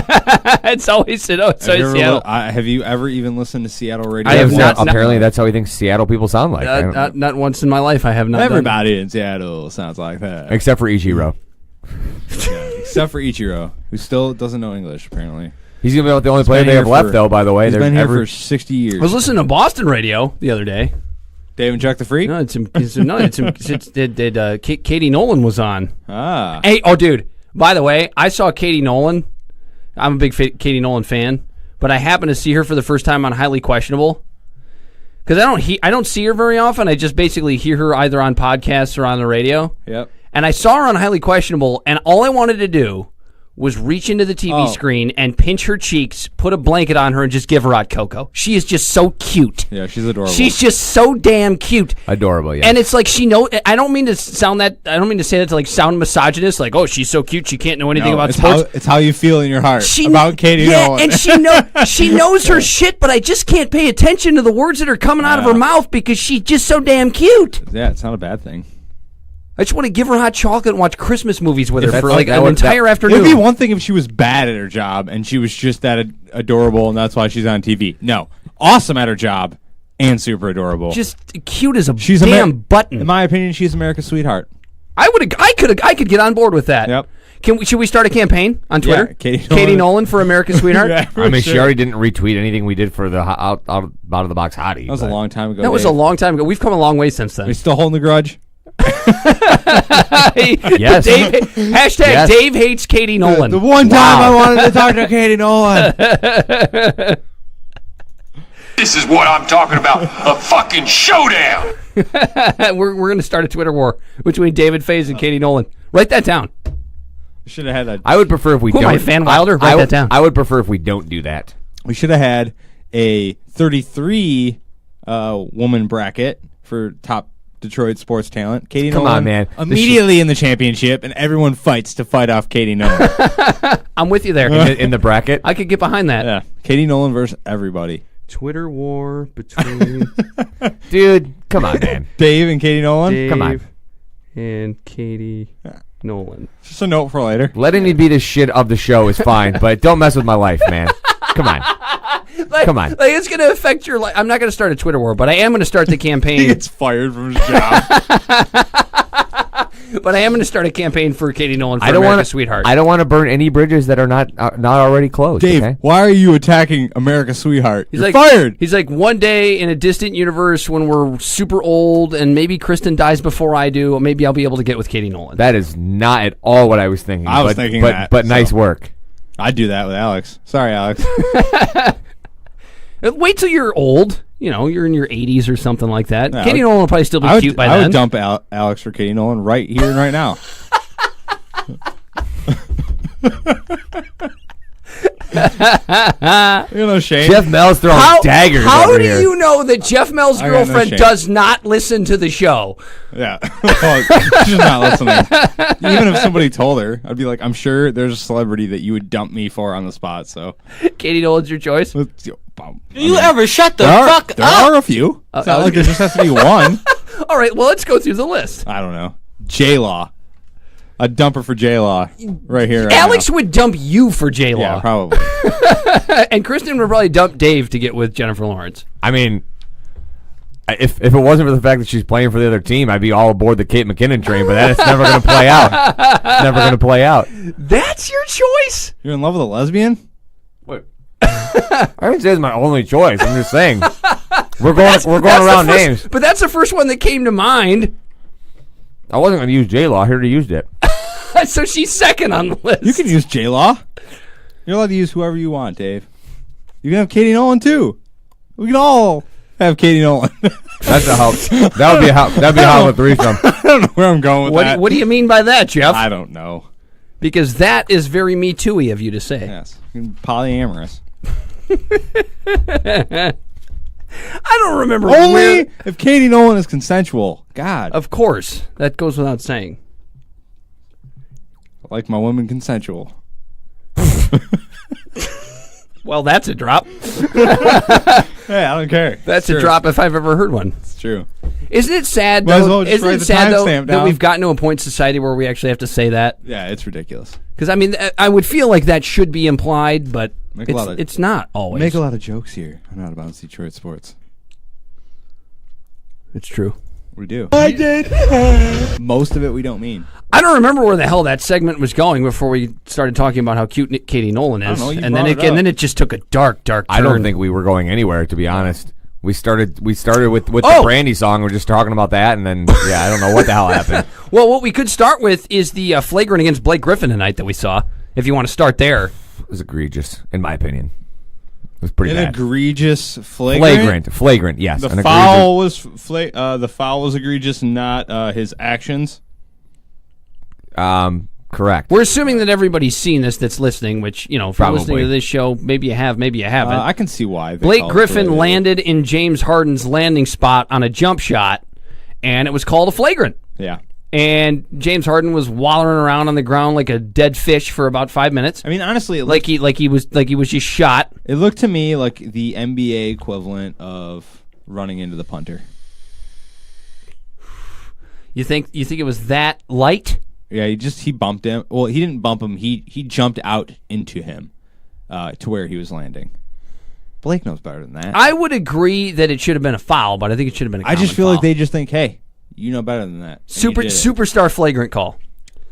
It's always Seattle. Have you ever even listened to Seattle radio? I have not. Apparently, that's how he thinks Seattle people sound like. Not once in my life. I have not. Everybody in Seattle sounds like that. Except for Ichiro. Except for Ichiro, who still doesn't know English, apparently. He's going to be the only player they have left, though, by the way. He's been here for 60 years. I was listening to Boston radio the other day. Dave and Chuck the Freak? No, Katie Nolan was on. Ah. Hey, dude. By the way, I saw Katie Nolan. I'm a big Katie Nolan fan, but I happened to see her for the first time on Highly Questionable because I don't see her very often. I just basically hear her either on podcasts or on the radio. Yep. And I saw her on Highly Questionable, and all I wanted to do was reach into the TV screen and pinch her cheeks, put a blanket on her, and just give her hot cocoa. She is just so cute. Yeah, she's adorable. She's just so damn cute. Adorable, yeah. And it's like she knows. I don't mean to say that to like sound misogynist. Like, oh, she's so cute, she can't know anything about sports. It's how you feel in your heart about Katie Nolan. And she knows her shit, but I just can't pay attention to the words that are coming out of her mouth because she's just so damn cute. Yeah, it's not a bad thing. I just want to give her hot chocolate and watch Christmas movies with her for like an entire afternoon. It would be one thing if she was bad at her job and she was just that adorable and that's why she's on TV. No. Awesome at her job and super adorable. Just cute as a damn button. In my opinion, she's America's sweetheart. I could get on board with that. Yep. Should we start a campaign on Twitter? Yeah, Katie Nolan for America's sweetheart? Yeah, I mean, she already didn't retweet anything we did for the out of the box hottie. That was a long time ago. That was a long time ago. We've come a long way since then. We still holding the grudge? Yes. Hashtag Dave hates Katie Nolan. The one time I wanted to talk to Katie Nolan. This is what I'm talking about. A fucking showdown. We're going to start a Twitter war between David Faze and Katie Nolan. Write that down. Should have had that. I would prefer if we don't. Who am I, Fan Wilder? Write that down. I would prefer if we don't do that. We should have had a 33 woman bracket for top Detroit sports talent. Katie Nolan. Come on, man. Immediately in the championship, and everyone fights to fight off Katie Nolan. I'm with you there. In the bracket? I could get behind that. Yeah. Katie Nolan versus everybody. Twitter war between... Dude, come on, man. Dave and Katie Nolan? Dave come on. And Katie Nolan. Just a note for later. Letting me be the shit of the show is fine, but don't mess with my life, man. Come on. Come on. Like, it's going to affect your life. I'm not going to start a Twitter war, but I am going to start the campaign. He gets fired from his job. But I am going to start a campaign for Katie Nolan for America's Sweetheart. I don't want to burn any bridges that are not already closed. Dave, okay? why are you attacking America's Sweetheart? You're fired. He's like, one day in a distant universe when we're super old and maybe Kristen dies before I do, maybe I'll be able to get with Katie Nolan. That is not at all what I was thinking. I was thinking that. But nice work. I'd do that with Alex. Sorry, Alex. Wait till you're old. You know, you're in your 80s or something like that. Yeah, Katie Nolan will probably still be cute by then. I would dump Alex for Katie Nolan right here and right now. No shame. Jeff Mel's throwing daggers How over do here. you know that Jeff Mel's I got no girlfriend shame. does not listen to the show? Yeah. Well, she's not listening. Even if somebody told her, I'd be like, I'm sure there's a celebrity that you would dump me for on the spot. So, Katie Nolan's your choice? Do you ever shut the fuck there up? are a few. It's not like there just has to be one. All right, well, let's go through the list. I don't know. J-Law. A dumper for J-Law right here. Right Alex now. would dump you for J-Law. Yeah, probably. And Kristen would probably dump Dave to get with Jennifer Lawrence. I mean, if it wasn't for the fact that she's playing for the other team, I'd be all aboard the Kate McKinnon train, but that's never going to play out. It's never going to play out. That's your choice? You're in love with a lesbian? What? I didn't say it's my only choice. I'm just saying. We're going around names. But that's the first one that came to mind. I wasn't going to use J-Law. I heard he used it. So she's second on the list. You can use J-Law. You're allowed to use whoever you want, Dave. You can have Katie Nolan, too. We can all have Katie Nolan. That's a help. That'd be a hell of a threesome. I don't know where I'm going with that. What do you mean by that, Jeff? I don't know. Because that is very Me Too-y of you to say. Yes. Polyamorous. I don't remember. Only if Katie Nolan is consensual. God. Of course. That goes without saying. I like my women consensual. Well, that's a drop. Hey, I don't care. That's a drop if I've ever heard one. It's true. Isn't it sad, Might as though, well just write the that timestamp we've gotten to a point in society where we actually have to say that? Yeah, it's ridiculous. Because, I mean, I would feel like that should be implied, but it's not always. Make a lot of jokes here on Out of Bounds Detroit Sports. It's true. We do. I did. Most of it we don't mean. I don't remember where the hell that segment was going before we started talking about how cute Katie Nolan is. And then it just took a dark turn. I don't think we were going anywhere, to be honest. We started with the Brandy song. We're just talking about that, and then I don't know what the hell happened. Well, what we could start with is the flagrant against Blake Griffin tonight that we saw. If you want to start there, it was egregious, in my opinion. It was pretty bad. Egregious flagrant. Flagrant. Yes. The foul was egregious, not his actions. Correct. We're assuming that everybody's seen this that's listening, which, if you're listening to this show, maybe you have, maybe you haven't. I can see why. Blake Griffin landed in James Harden's landing spot on a jump shot, and it was called a flagrant. Yeah. And James Harden was wallowing around on the ground like a dead fish for about 5 minutes. I mean, honestly, he was just shot. It looked to me like the NBA equivalent of running into the punter. You think it was that light? Yeah, he bumped him. Well, he didn't bump him. He jumped out into him to where he was landing. Blake knows better than that. I would agree that it should have been a foul, but I think it should have been a common I just feel foul. like they just think, hey, you know better than that. Superstar flagrant call.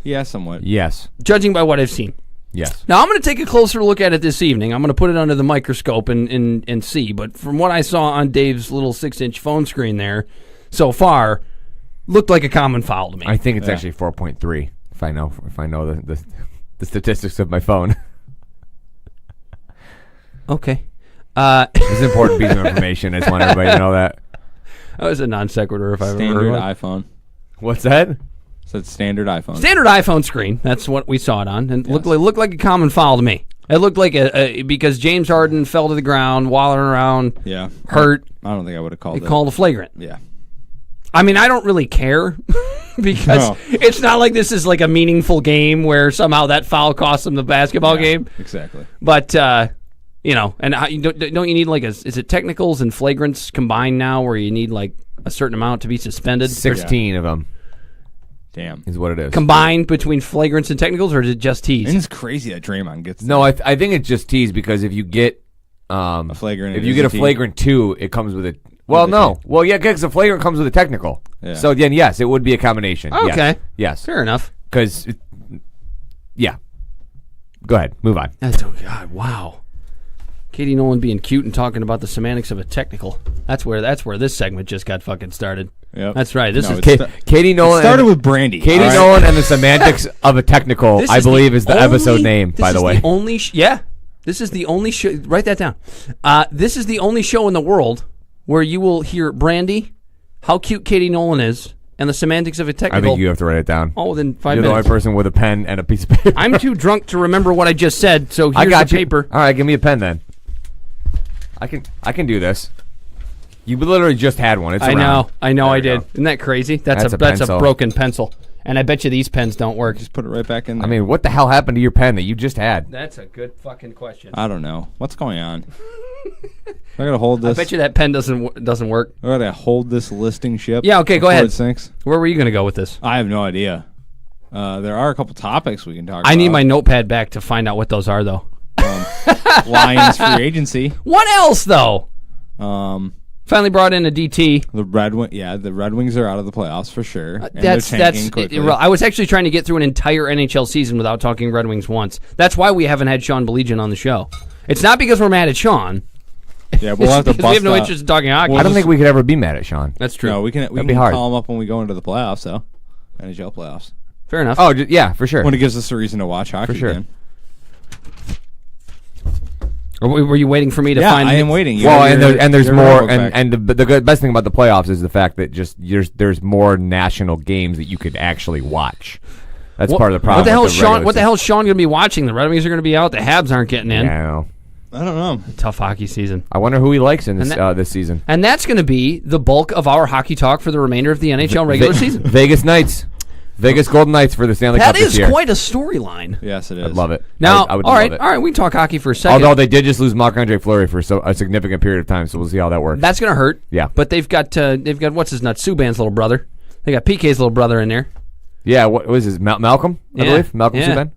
Yeah, somewhat. Yes. Judging by what I've seen. Yes. Now, I'm going to take a closer look at it this evening. I'm going to put it under the microscope and see. But from what I saw on Dave's little 6-inch phone screen there so far, looked like a common foul to me. I think it's actually 4.3 if I know the statistics of my phone. Okay. It's an important piece of information. I just want everybody to know that. That was a non sequitur if I ever heard Standard one. iPhone. What's that? Said standard iPhone. Standard iPhone screen. That's what we saw it on. And looked like a common foul to me. It looked like because James Harden fell to the ground, wallowing around, hurt. I don't think I would have called it. Called a flagrant. Yeah. I mean, I don't really care because it's not like this is like a meaningful game where somehow that foul cost them the basketball game. Exactly. But, and don't you need is it technicals and flagrants combined now where you need like a certain amount to be suspended? 16 of them. Damn. Is what it is. Combined between flagrants and technicals, or is it just tees? And it's crazy that Draymond gets No, I think it's just tees because if you get a flagrant, if you get a flagrant 2, it comes with a Well, no. Well, yeah, because the flagrant comes with a technical. Yeah. So then, yes, it would be a combination. Okay. Yes. Fair enough. Because, yeah. Go ahead. Move on. Oh, God. Wow. Katie Nolan being cute and talking about the semantics of a technical. That's where this segment just got fucking started. Yep. That's right. Katie Nolan. It started with Brandy. Katie Nolan and the semantics of a technical, I believe, is the episode name, by the way. This is the only show. Write that down. This is the only show in the world where you will hear Brandy, how cute Katie Nolan is, and the semantics of a I technical. think you have to write it down. All within 5 You're minutes. the only person with a pen and a piece of paper. I'm too drunk to remember what I just said, so here's I got the you. paper. All right, give me a pen then. I can do this. You literally just had one. It's I around. know, I did. go. Isn't that crazy? That's a that's a pencil. broken pencil, and I bet you these pens don't work. Just put it right back in there. I mean, what the hell happened to your pen that you just had? That's a good fucking question. I don't know. What's going on? I gotta hold I this. bet you that pen doesn't work. I gotta hold this listing ship. Yeah, okay, go before ahead. It sinks. Where were you going to go with this? I have no idea. There are a couple topics we can talk about. I need my notepad back to find out what those are, though. Lions free agency. What else, though? Finally brought in a DT. The Red Wings are out of the playoffs for sure. And That's they're tanking quickly. I was actually trying to get through an entire NHL season without talking Red Wings once. That's why we haven't had Sean Belegian on the show. It's not because we're mad at Sean. Yeah, we'll have to because we have no interest in talking hockey. I don't think we could ever be mad at Sean. That's true. No, we can be hard. call him up when we go into the playoffs, though. NHL playoffs. Fair enough. Oh, yeah, for sure. When it gives us a reason to watch hockey For sure. again. Or were you waiting for me to Yeah, find? I am waiting. Well, and there's more, back. and the best thing about the playoffs is the fact that just there's more national games that you could actually watch. That's part of the problem. What the hell, with Sean? regular What the season. hell is Sean going to be watching? The Red Wings are going to be out. The Habs aren't getting in. Yeah, I know. I don't know. Tough hockey season. I wonder who he likes in this And this season. And that's going to be the bulk of our hockey talk for the remainder of the NHL regular season. Vegas Knights. Vegas Golden Knights for the Stanley Cup That this is year. quite a storyline. Yes, it is. I'd love it. Now, I would all love right, it. we can talk hockey for a second. Although they did just lose Marc-Andre Fleury for a significant period of time, so we'll see how that works. That's going to hurt. Yeah. But they've got what's his nuts? Subban's little brother. They got PK's little brother in there. Yeah, what was his Malcolm? I believe Malcolm Subban.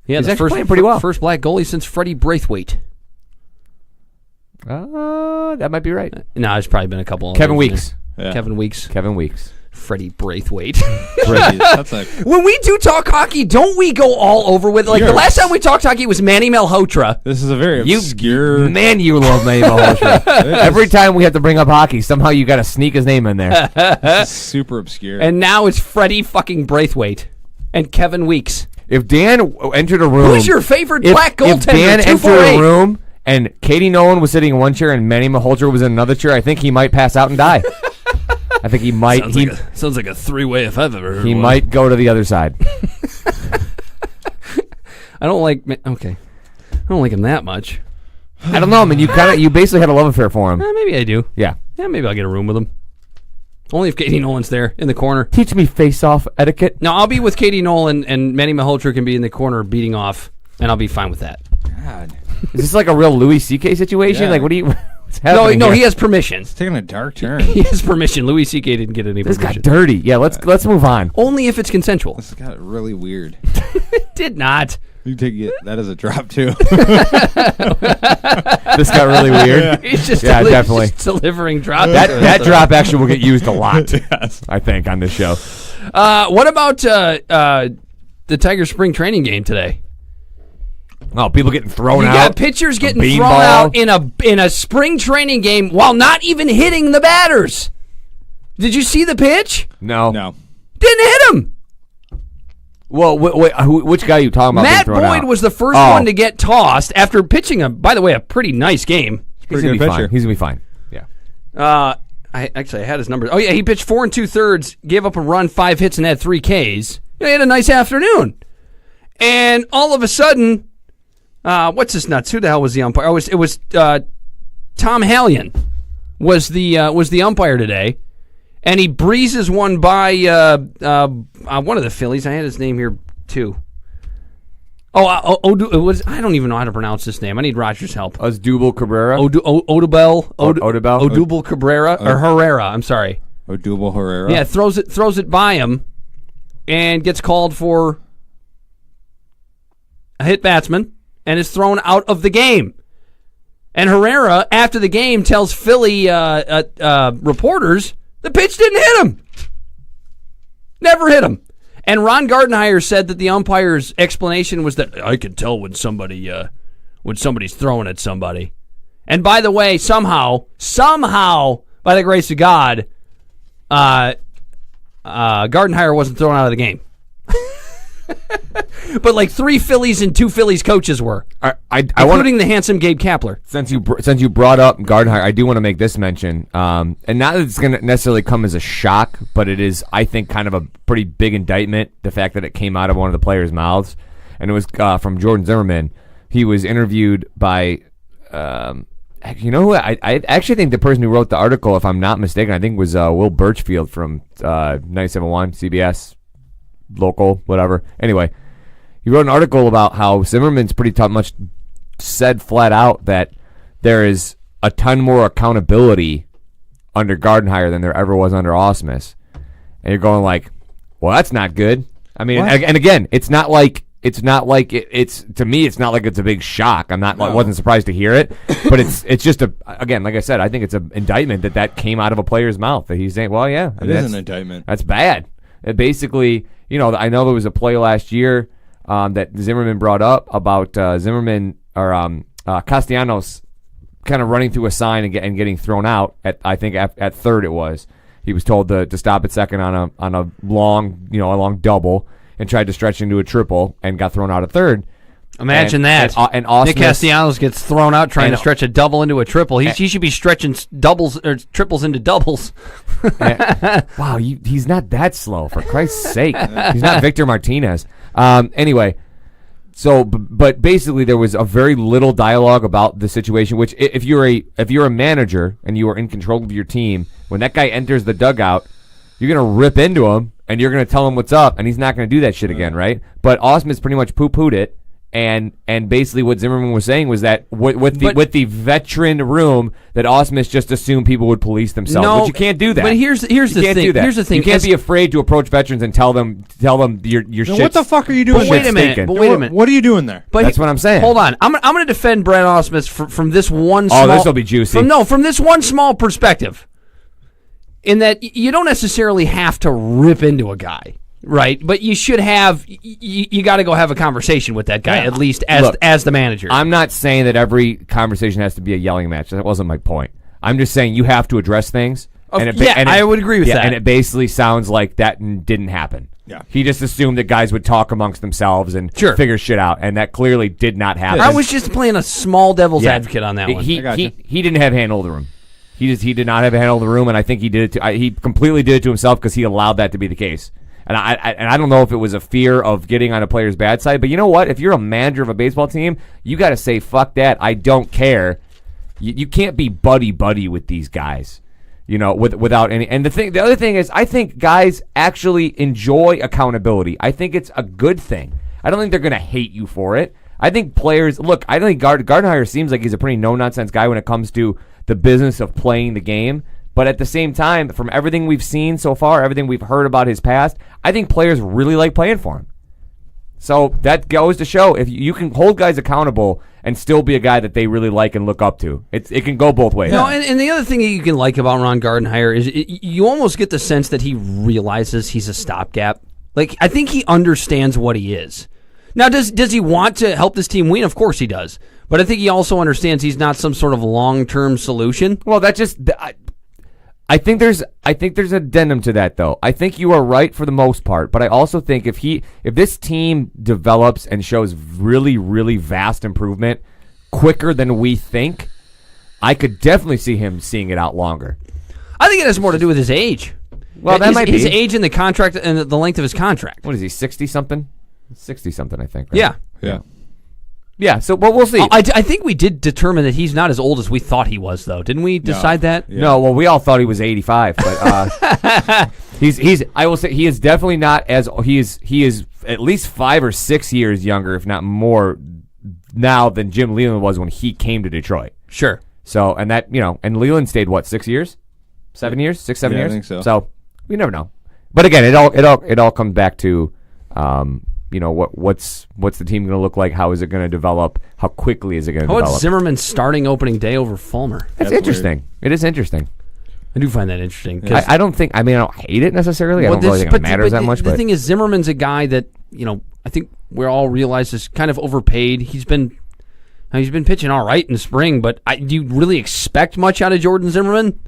Yeah, he's the actually playing pretty well. First black goalie since Freddie Braithwaite. That might be right. No, there's probably been a couple. Kevin others in Weeks. there. Yeah. Kevin Weeks. Freddie Braithwaite. That's like When we do talk hockey, don't we go all over with it? Like the last time we talked hockey was Manny Malhotra. this is a very obscure. Man, you love Manny Malhotra. Every time we have to bring up hockey, somehow you got to sneak his name in there. This is super obscure. And now it's Freddie fucking Braithwaite and Kevin Weeks. If Dan entered a room, Who's your favorite black If goaltender? Dan entered 248. a room and Katie Nolan was sitting in one chair and Manny Malhotra was in another chair, I think he might pass out and die. I think he might. Sounds like a three-way if I've ever heard He one. might go to the other side. I don't like. Okay, I don't like him that much. I don't know. I mean, you basically had a love affair for him. Maybe I do. Yeah. Yeah, maybe I'll get a room with him. Only if Katie Nolan's there in the corner. Teach me face-off etiquette. No, I'll be with Katie Nolan, and Manny Malhotra can be in the corner beating off, and I'll be fine with that. God. Is this like a real Louis C.K. situation? Yeah. Like, what do you? What's happening No, here? he has permission. It's taking a dark turn. He has permission. Louis C.K. didn't get any This permission. got dirty. Yeah, let's move on. Only if it's consensual. This got really weird. Did not. You take it. That is a drop too. This got really weird. He's just definitely. just delivering drops. That drop actually will get used a lot. Yes. I think on this show. What about the Tiger spring training game today? Oh, people getting thrown You out. got pitchers getting bean thrown ball. out in a spring training game while not even hitting the batters. Did you see the pitch? No. Didn't hit him. Well, which guy are you talking about? Matt being thrown Boyd out? was the first one to get tossed after pitching by the way, a pretty nice game. He's gonna be fine. He's gonna be fine. Yeah. I had his numbers. Oh yeah, he pitched 4 2/3, gave up a run, 5 hits, and had 3 Ks. He had a nice afternoon. And all of a sudden, what's his nuts? Who the hell was the umpire? It was Tom Hallion was the umpire today, and he breezes one by one of the Phillies. I had his name here too. It was. I don't even know how to pronounce this name. I need Roger's help. Odubel Cabrera. Odubel Cabrera or Herrera. I'm sorry. Odubel Herrera. Yeah, throws it by him, and gets called for a hit batsman, and is thrown out of the game. And Herrera, after the game, tells Philly reporters the pitch didn't hit him. Never hit him. And Ron Gardenhire said that the umpire's explanation was that I can tell when somebody's throwing at somebody. And by the way, somehow, by the grace of God, Gardenhire wasn't thrown out of the game. But like 3 Phillies and 2 Phillies coaches were, including the handsome Gabe Kapler. Since you brought up Gardenhire, I do want to make this mention, and not that it's going to necessarily come as a shock, but it is, I think, kind of a pretty big indictment, the fact that it came out of one of the players' mouths, and it was from Jordan Zimmerman. He was interviewed by, you know who? I actually think the person who wrote the article, if I'm not mistaken, I think was Will Birchfield from 97.1 CBS, local, whatever. Anyway, he wrote an article about how Zimmerman's pretty much said flat out that there is a ton more accountability under Gardenhire than there ever was under Ausmus. And you're going like, well, that's not good. I mean, and again, it's not like it's to me, it's not like it's a big shock. I wasn't surprised to hear it, but it's just again, like I said, I think it's an indictment that came out of a player's mouth that he's saying, well, yeah, it is an indictment. That's bad. It basically, I know there was a play last year that Zimmerman brought up about Zimmerman or Castellanos kind of running through a sign and getting thrown out at third. It was he was told to stop at second on a long double and tried to stretch into a triple and got thrown out at third. Imagine that. And Nick Castellanos gets thrown out trying to stretch a double into a triple. He should be stretching doubles or triples into doubles. Wow, he's not that slow, for Christ's sake. He's not Victor Martinez. Anyway, but basically there was a very little dialogue about the situation, which if you're a manager and you are in control of your team, when that guy enters the dugout, you're going to rip into him and you're going to tell him what's up, and he's not going to do that shit again, right? But Ausmus pretty much poo-pooed it. And basically what Zimmerman was saying was that with the veteran room, that Ausmus just assumed people would police themselves. No, but you can't do that. But here's the thing. Here's the thing. You can't be afraid to approach veterans and tell them your shit. What the fuck are you doing? Wait a minute. What are you doing there? But that's what I'm saying. Hold on. I'm going to defend Brent Ausmus from this one. Oh, this will be juicy. From this one small perspective, in that you don't necessarily have to rip into a guy. Right, but you should have. You got to go have a conversation with that guy, at least as the manager. I'm not saying that every conversation has to be a yelling match. That wasn't my point. I'm just saying you have to address things. I would agree with that. And it basically sounds like that didn't happen. Yeah, he just assumed that guys would talk amongst themselves and figure shit out, and that clearly did not happen. I was just playing a small devil's advocate on that one. He didn't have handle of the room. He did not have a handle of the room, and I think he did it. He completely did it to himself because he allowed that to be the case. And I don't know if it was a fear of getting on a player's bad side, but you know what? If you're a manager of a baseball team, you got to say, fuck that. I don't care. You can't be buddy with these guys, without any. And the other thing is, I think guys actually enjoy accountability. I think it's a good thing. I don't think they're going to hate you for it. I think players, look, I think Gardenhire seems like he's a pretty no-nonsense guy when it comes to the business of playing the game. But at the same time, from everything we've seen so far, everything we've heard about his past, I think players really like playing for him. So that goes to show if you can hold guys accountable and still be a guy that they really like and look up to. It can go both ways. No, and the other thing that you can like about Ron Gardenhire is you almost get the sense that he realizes he's a stopgap. Like, I think he understands what he is. Now, does he want to help this team win? Of course he does. But I think he also understands he's not some sort of long-term solution. Well, that just... I think there's addendum to that, though. I think you are right for the most part, but I also think if this team develops and shows really, really vast improvement quicker than we think, I could definitely see him seeing it out longer. I think it has more to do with his age. Well, that might be his age and the contract and the length of his contract. What is he? 60-something? 60-something, I think. Yeah. Right? Yeah, so we'll see. I think we did determine that he's not as old as we thought he was, though. Didn't we decide that? Yeah. No, well, we all thought he was 85, but he's. I will say he is definitely not as he is at least 5 or 6 years younger, if not more, now than Jim Leland was when he came to Detroit. Sure. So and that and Leland stayed 6 years, 7 years, 6, 7 years. I think so. So we never know. But again, it all comes back to. What's the team going to look like? How is it going to develop? How quickly is it going to develop? How about Zimmerman starting opening day over Fulmer? That's interesting. Weird. It is interesting. I do find that interesting. I don't hate it necessarally. I don't really think it matters that much. The thing is, Zimmerman's a guy that I think we all realize is kind of overpaid. He's been pitching all right in the spring, but do you really expect much out of Jordan Zimmerman?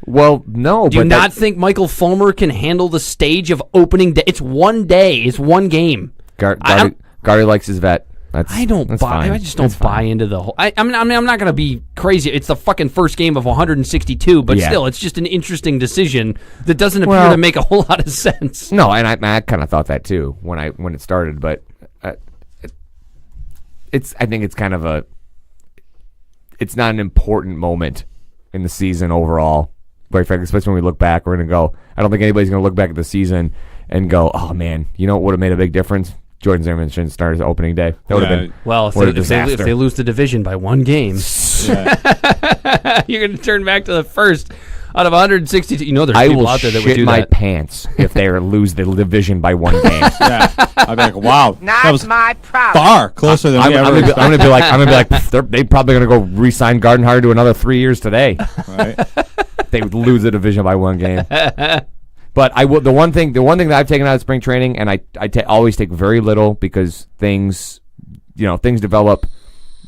Well, no. Do you not think Michael Fulmer can handle the stage of opening day? It's one day. It's one game. Gardy likes his vet. I don't buy. Fine. I just don't buy into the whole. I mean, I'm not going to be crazy. It's the fucking first game of 162, but still, it's just an interesting decision that doesn't appear to make a whole lot of sense. No, and I kind of thought that too when it started, but I think it's kind of it's not an important moment in the season overall. Very frankly, especially when we look back, we're going to go. I don't think anybody's going to look back at the season and go, "Oh man, you know what would have made a big difference? Jordan Zimmerman shouldn't start his opening day." That would have been if they lose the division by one game, you're going to turn back to the first out of 162. You know, there's people out there that would do that. I will shit my pants if they lose the division by one game. I'd be like, "Wow, that was my problem." Far closer than I'm going to be like, they're probably going to go re-sign Gardenhire to another 3 years today. Right? They would lose the division by one game. But the one thing that I've taken out of spring training, and I always take very little because things develop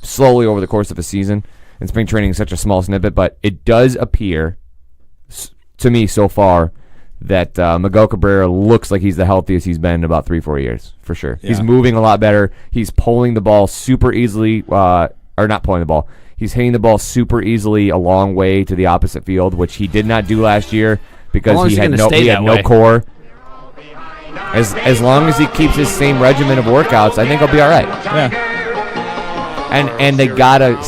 slowly over the course of a season, and spring training is such a small snippet. But it does appear to me so far that Miguel Cabrera looks like he's the healthiest he's been in about 3-4 years, for sure. Yeah. He's moving a lot better. He's pulling the ball super easily, or not pulling the ball. He's hitting the ball super easily a long way to the opposite field, which he did not do last year because he had no core. As long as he keeps his same regimen of workouts, I think he'll be all right. Yeah. And they gotta,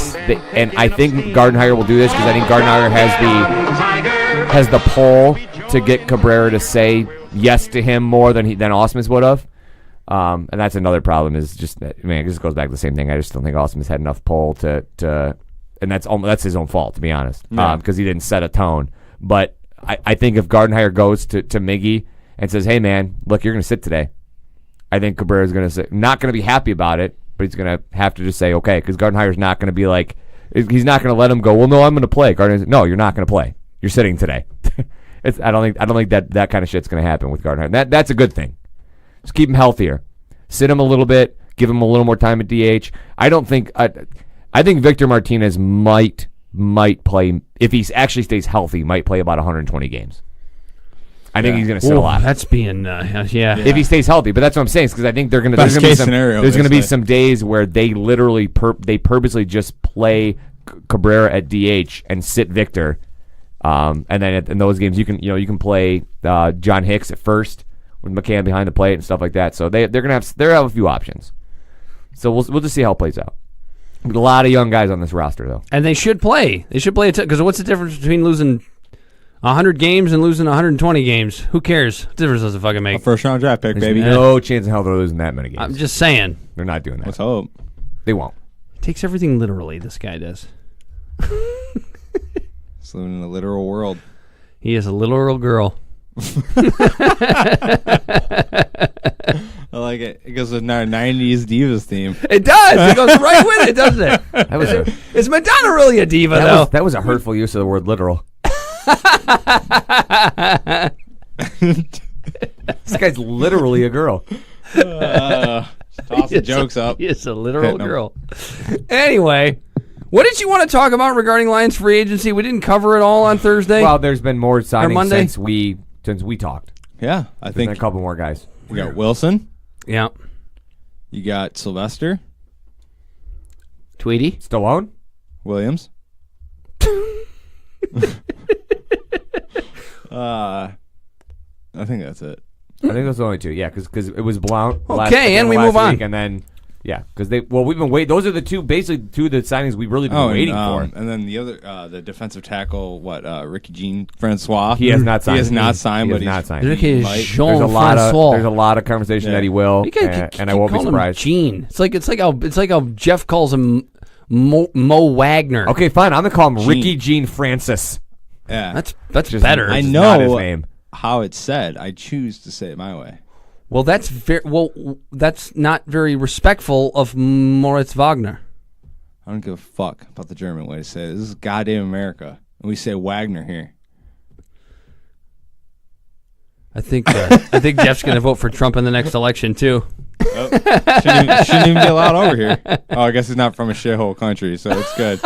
and I think Gardenhire will do this because I think Gardenhire has the pull to get Cabrera to say yes to him more than Ausmus would have. And that's another problem. Is just, I mean, it just goes back to the same thing. I just don't think Ausmus had enough pull to, and that's his own fault, to be honest, because he didn't set a tone. But I think if Gardenhire goes to Miggy and says, "Hey man, look, you're going to sit today," I think Cabrera's going to say, not going to be happy about it, but he's going to have to just say okay, because Gardenhire's not going to be like, he's not going to let him go, "Well, no, I'm going to play." Gardenhire's, "No, you're not going to play. You're sitting today." I don't think that kind of shit's going to happen with Gardenhire. That's a good thing. Just keep him healthier. Sit him a little bit. Give him a little more time at DH. I think Victor Martinez might play, if he actually stays healthy, might play about 120 games. I think he's going to sit a lot. That's being, if he stays healthy. But that's what I'm saying, because I think there's going to be some days where they literally purposely just play Cabrera at DH and sit Victor. And then in those games, you can play John Hicks at first with McCann behind the plate and stuff like that. So they're gonna have a few options. So we'll just see how it plays out. A lot of young guys on this roster, though, and they should play. They should play because what's the difference between losing 100 games and losing 120 games? Who cares? What difference does it fucking make? A first-round draft pick, baby. No chance in hell they're losing that many games. I'm just saying. They're not doing that. Let's hope. They won't. He takes everything literally, this guy does. He's living in a literal world. He is a literal girl. I like it. It goes with our 90s Divas theme. It does. It goes right with it, doesn't it? Is Madonna really a diva, though? That was a hurtful use of the word literal. This guy's literally a girl. Tossing jokes up. He is a literal girl. Anyway, what did you want to talk about regarding Lions free agency? We didn't cover it all on Thursday. Well, there's been more signings since we talked. Yeah, I think a couple more guys. We got Wilson. Yeah. You got Sylvester. Tweedy. Stallone. Williams. I think that's it. I think those are the only two. Yeah, because it was Blount. Okay, and we move on. And then, yeah, because we've been waiting. Those are the two of the signings we've really been waiting for. And then the other, the defensive tackle, Ricky Jean Francois. He has not signed. He has not signed. There's a lot of conversation that he will, and I won't be surprised. Gene. It's like how Geoff calls him Mo Wagner. Okay, fine. I'm gonna call him Ricky Jean Francis. Yeah, that's just better. I know not his name. How it's said. I choose to say it my way. Well, that's not very respectful of Moritz Wagner. I don't give a fuck about the German way to say it. This is goddamn America, and we say Wagner here. I think Jeff's going to vote for Trump in the next election too. Oh, shouldn't even be allowed over here. Oh, I guess he's not from a shithole country, so it's good.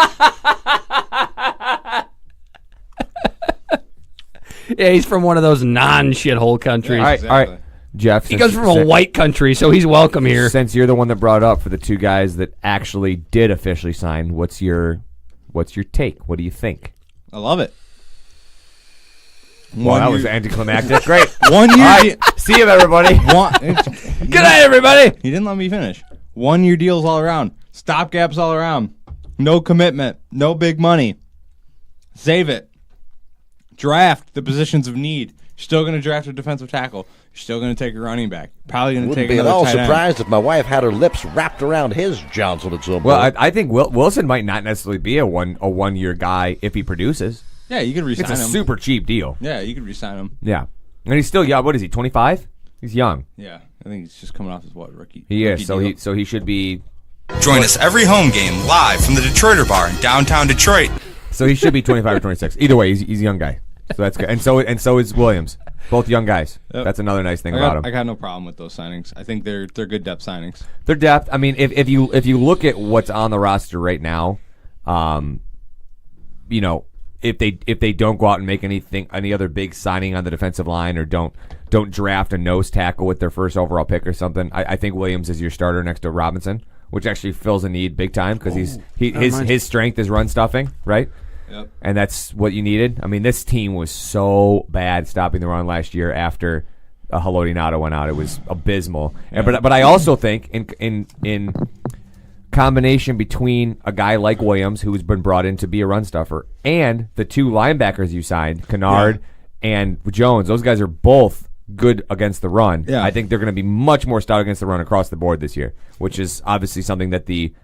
Yeah, he's from one of those non-shithole countries. All right. Jeff, He comes from a white country, so he's welcome here. Since you're the one that brought up for the two guys that actually did officially sign, what's your take? What do you think? I love it. Well, that was anticlimactic. Great. 1 year. Right. See you, everybody. Good night, everybody. He didn't let me finish. 1 year deals all around. Stopgaps all around. No commitment. No big money. Save it. Draft the positions of need. You're still going to draft a defensive tackle. You're still going to take a running back. Probably going to take Wouldn't be at another all tight end. surprised if my wife had her lips wrapped around his Johnson at some point. Well, I think Wilson might not necessarily be a 1 year guy if he produces. Yeah, you could re-sign him. It's a super cheap deal. Yeah, you could re-sign him. Yeah. And he's still young. What is he, 25? He's young. Yeah, I think he's just coming off his rookie. He rookie is. deal. So he should be. Join us every home game live from the Detroiter Bar in downtown Detroit. So he should be 25 or 26. Either way, he's a young guy. So that's good. And so is Williams. Both young guys. Yep. That's another nice thing about him. I got no problem with those signings. I think they're good depth signings. Their depth. I mean, if you look at what's on the roster right now, if they don't go out and make any other big signing on the defensive line, or don't draft a nose tackle with their first overall pick or something, I think Williams is your starter next to Robinson, which actually fills a need big time because his strength is run stuffing, right? Yep. And that's what you needed. I mean, this team was so bad stopping the run last year after Haloti Ngata went out. It was abysmal. Yeah. But I also think in combination between a guy like Williams, who's been brought in to be a run stuffer, and the two linebackers you signed, Kennard and Jones, those guys are both good against the run. Yeah. I think they're going to be much more stout against the run across the board this year, which is obviously something that the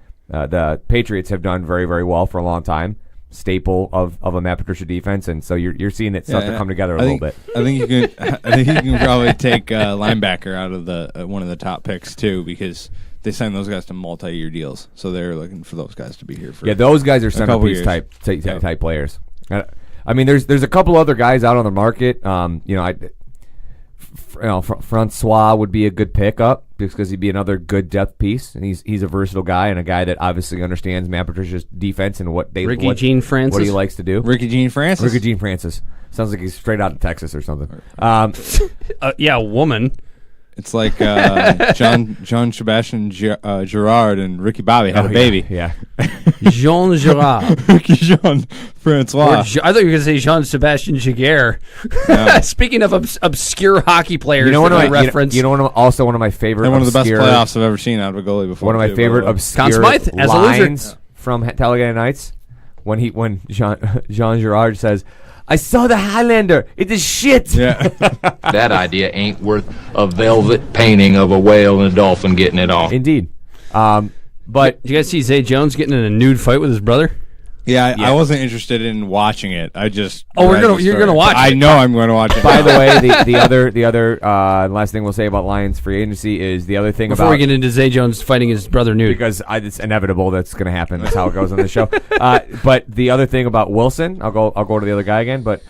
Patriots have done very, very well for a long time. Staple of a Matt Patricia defense, and so you're seeing it start to come together a little bit. I think you can probably take linebacker out of the one of the top picks too, because they signed those guys to multi-year deals, so they're looking for those guys to be here for. Those guys are centerpiece type players. I mean, there's a couple other guys out on the market. Francois would be a good pickup just because he'd be another good depth piece, and he's a versatile guy and a guy that obviously understands Matt Patricia's defense and what he likes to do. Ricky Jean Francis sounds like he's straight out of Texas or something. Woman. It's like John Sebastian Gerard and Ricky Bobby had a baby. Yeah. Jean Gerard. Ricky Jean Francois. I thought you were going to say Jean Sebastian Jaguar. No. Speaking of obscure hockey players, one of my favorite. They're one of the best playoffs I've ever seen out of a goalie before. One of my favorite obscure lines from Talladega Nights when Jean Gerard says, "I saw the Highlander. It is shit." Yeah. That idea ain't worth a velvet painting of a whale and a dolphin getting it on. Indeed. But did you guys see Zay Jones getting in a nude fight with his brother? Yeah, I wasn't interested in watching it. I just you're gonna watch it. I know I'm going to watch it. By the way, the other last thing we'll say about Lions free agency is the other thing before we get into Zay Jones fighting his brother nude, because it's inevitable that's going to happen. That's how it goes on the show. But the other thing about Wilson, I'll go to the other guy again. But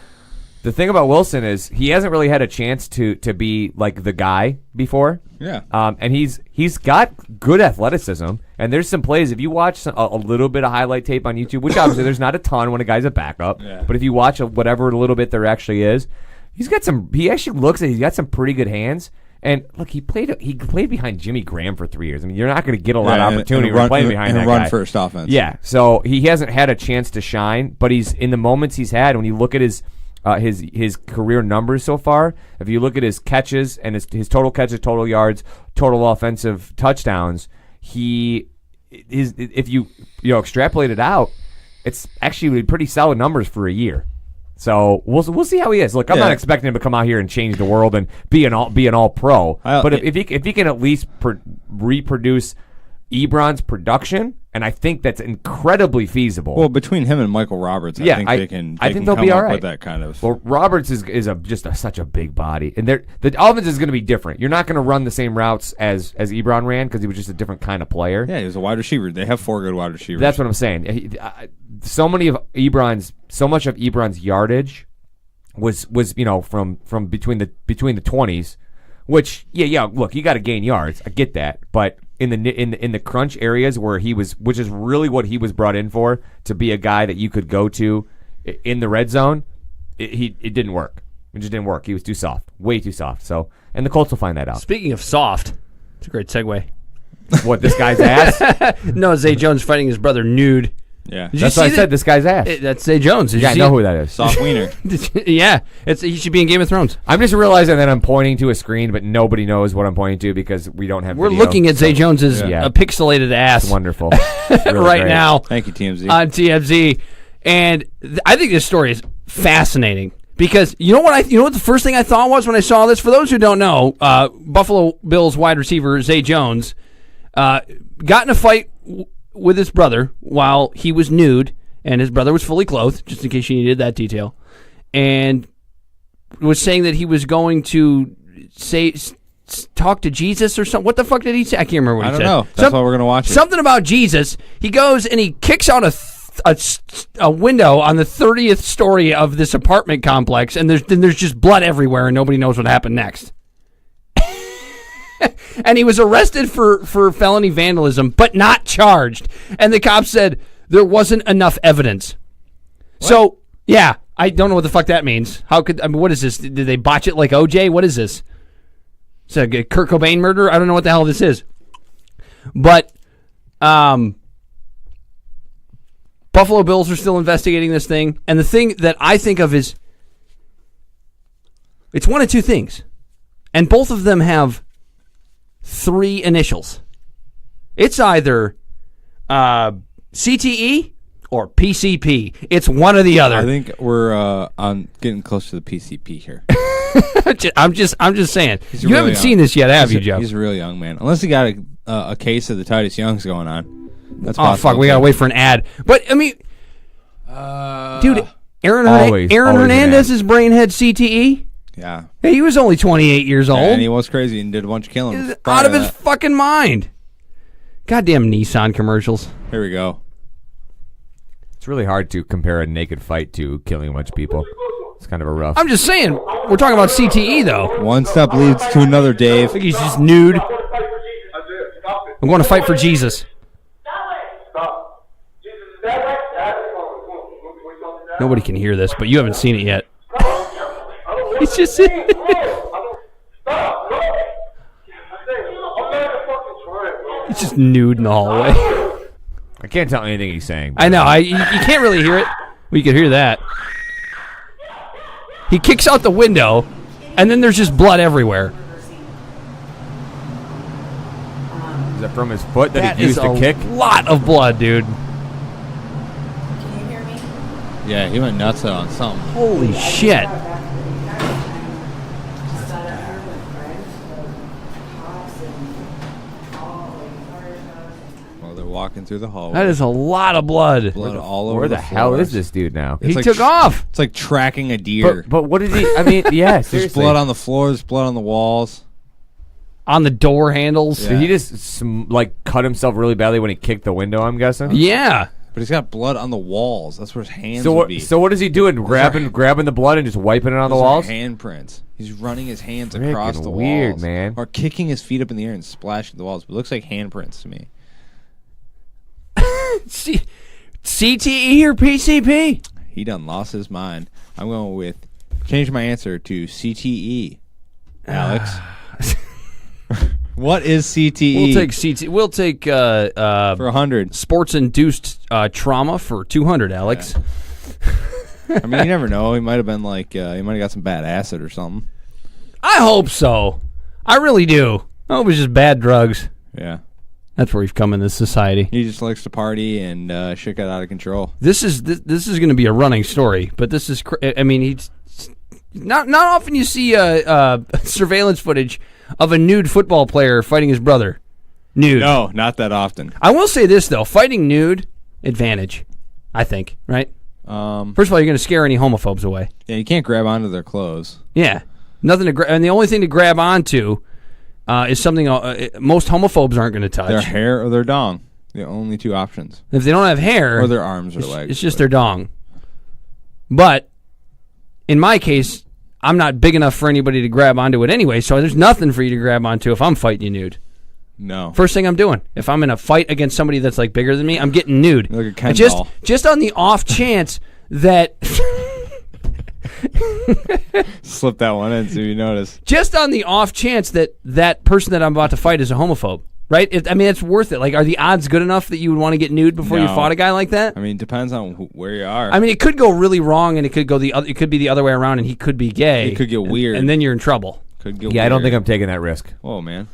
the thing about Wilson is he hasn't really had a chance to be like the guy before. Yeah. And he's got good athleticism. And there's some plays, if you watch a little bit of highlight tape on YouTube, which obviously there's not a ton when a guy's a backup, but if you watch whatever little bit there actually is, he actually looks like he's got some pretty good hands. And look, he played behind Jimmy Graham for 3 years. I mean, you're not going to get a lot of opportunity playing behind that guy. Run first offense. Yeah, so he hasn't had a chance to shine, but he's in the moments he's had. When you look at his career numbers so far, if you look at his catches and his total catches, total yards, total offensive touchdowns, if you extrapolate it out, it's actually pretty solid numbers for a year. So we'll see how he is. Look, I'm not expecting him to come out here and change the world and be an all pro. But if he can at least reproduce Ebron's production, and I think that's incredibly feasible. Well, between him and Michael Roberts, I think they can. I think they'll be all right with that kind of. Well, Roberts is such a big body, and the offense is going to be different. You're not going to run the same routes as Ebron ran because he was just a different kind of player. Yeah, he was a wide receiver. They have 4 good wide receivers. That's what I'm saying. So much of Ebron's yardage was from between the 20s, which look, you got to gain yards. I get that, but in the crunch areas where he was, which is really what he was brought in for, to be a guy that you could go to in the red zone, it didn't work. It just didn't work. He was too soft. Way too soft. So, and the Colts will find that out. Speaking of soft, it's a great segue. What, this guy's ass? No, Zay Jones fighting his brother nude. Yeah. That's why I said this guy's ass. That's Zay Jones. I know who that is. Soft wiener. Yeah. He should be in Game of Thrones. I'm just realizing that I'm pointing to a screen, but nobody knows what I'm pointing to because we don't have We're video, looking at Zay Jones's Yeah. pixelated ass. It's wonderful. It's really right great. now. Thank you, TMZ. On TMZ. And I think this story is fascinating because you know what the first thing I thought was when I saw this? For those who don't know, Buffalo Bills wide receiver Zay Jones got in a fight with his brother while he was nude, and his brother was fully clothed, just in case you needed that detail, and was saying that he was going to talk to Jesus or something. What the fuck did he say? I can't remember what he said. I don't know. That's why we're going to watch it. Something about Jesus. He goes and he kicks out a window on the 30th story of this apartment complex, and there's just blood everywhere, and nobody knows what happened next. And he was arrested for felony vandalism, but not charged. And the cops said there wasn't enough evidence. What? So, yeah, I don't know what the fuck that means. What is this? Did they botch it like OJ? What is this? It's a Kurt Cobain murder? I don't know what the hell this is. But, Buffalo Bills are still investigating this thing. And the thing that I think of is, it's one of two things. And both of them have 3 initials. It's either CTE or PCP. It's one or the other. I think we're on getting close to the PCP here. I'm just saying. He's You really haven't young. seen this yet, have you, Joe? He's a really young man. Unless he got a case of the Titus Youngs going on. That's Oh, possible. fuck. We got to wait for an ad. But, I mean, dude, Aaron always Hernandez's brain had CTE. Yeah. Hey, he was only 28 years old. And he was crazy and did a bunch of killing. He's out of his fucking mind. Goddamn Nissan commercials. Here we go. It's really hard to compare a naked fight to killing a bunch of people. It's kind of a rough. I'm just saying, we're talking about CTE, though. One step leads to another, Dave. I think he's just nude. I'm going to fight for Jesus. Nobody can hear this, but you haven't seen it yet. He's just he's just nude in the hallway. I can't tell anything he's saying. I know. You can't really hear it. Well, you can hear that. He kicks out the window, and then there's just blood everywhere. Is that from his foot that he used to kick? A lot of blood, dude. Yeah, he went nuts on something. Holy shit. Well, they're walking through the hallway. That is a lot of blood. Blood all over Where the hell floors. is this dude now? He took off. It's like tracking a deer. But what did he? I mean, yeah, There's seriously. blood on the floors, blood on the walls. On the door handles. Yeah. Did he just cut himself really badly when he kicked the window? I'm guessing. Yeah. But he's got blood on the walls. That's where his hands So would what? be. So what is he doing? Grabbing the blood and just wiping it on the Those are walls? handprints. He's running his hands Freaking across the weird, walls. man. Or kicking his feet up in the air and splashing the walls. But it looks like handprints to me. CTE or PCP? He done lost his mind. I'm going with change my answer to CTE. Alex. What is CTE? We'll take CTE. We'll take for 100. Sports-induced trauma for 200, Alex. Yeah. I mean, you never know. He might have been like, he might have got some bad acid or something. I hope so. I really do. I hope it's just bad drugs. Yeah. That's where we've come in this society. He just likes to party and shit got out of control. This is going to be a running story, but this is. I mean, he's not often you see surveillance footage of a nude football player fighting his brother. Nude. No, not that often. I will say this though: fighting nude, advantage. I think, right? First of all, you're going to scare any homophobes away. Yeah, you can't grab onto their clothes. Yeah, nothing to grab, and the only thing to grab onto is something most homophobes aren't going to touch. Their hair or their dong. The only two options. If they don't have hair, or their arms or legs. It's just their dong. But in my case, I'm not big enough for anybody to grab onto it anyway, so there's nothing for you to grab onto if I'm fighting you nude. No. First thing I'm doing, if I'm in a fight against somebody that's like bigger than me, I'm getting nude. Like a Ken And just doll. just on the off chance that Slip that one in so you notice. Just on the off chance that person that I'm about to fight is a homophobe, right? It's worth it. Like, are the odds good enough that you would want to get nude before you fought a guy like that? I mean, depends on where you are. I mean, it could go really wrong, and it could be the other way around, and he could be gay. It could get weird, and then you're in trouble. Could get weird. I don't think I'm taking that risk. Oh man,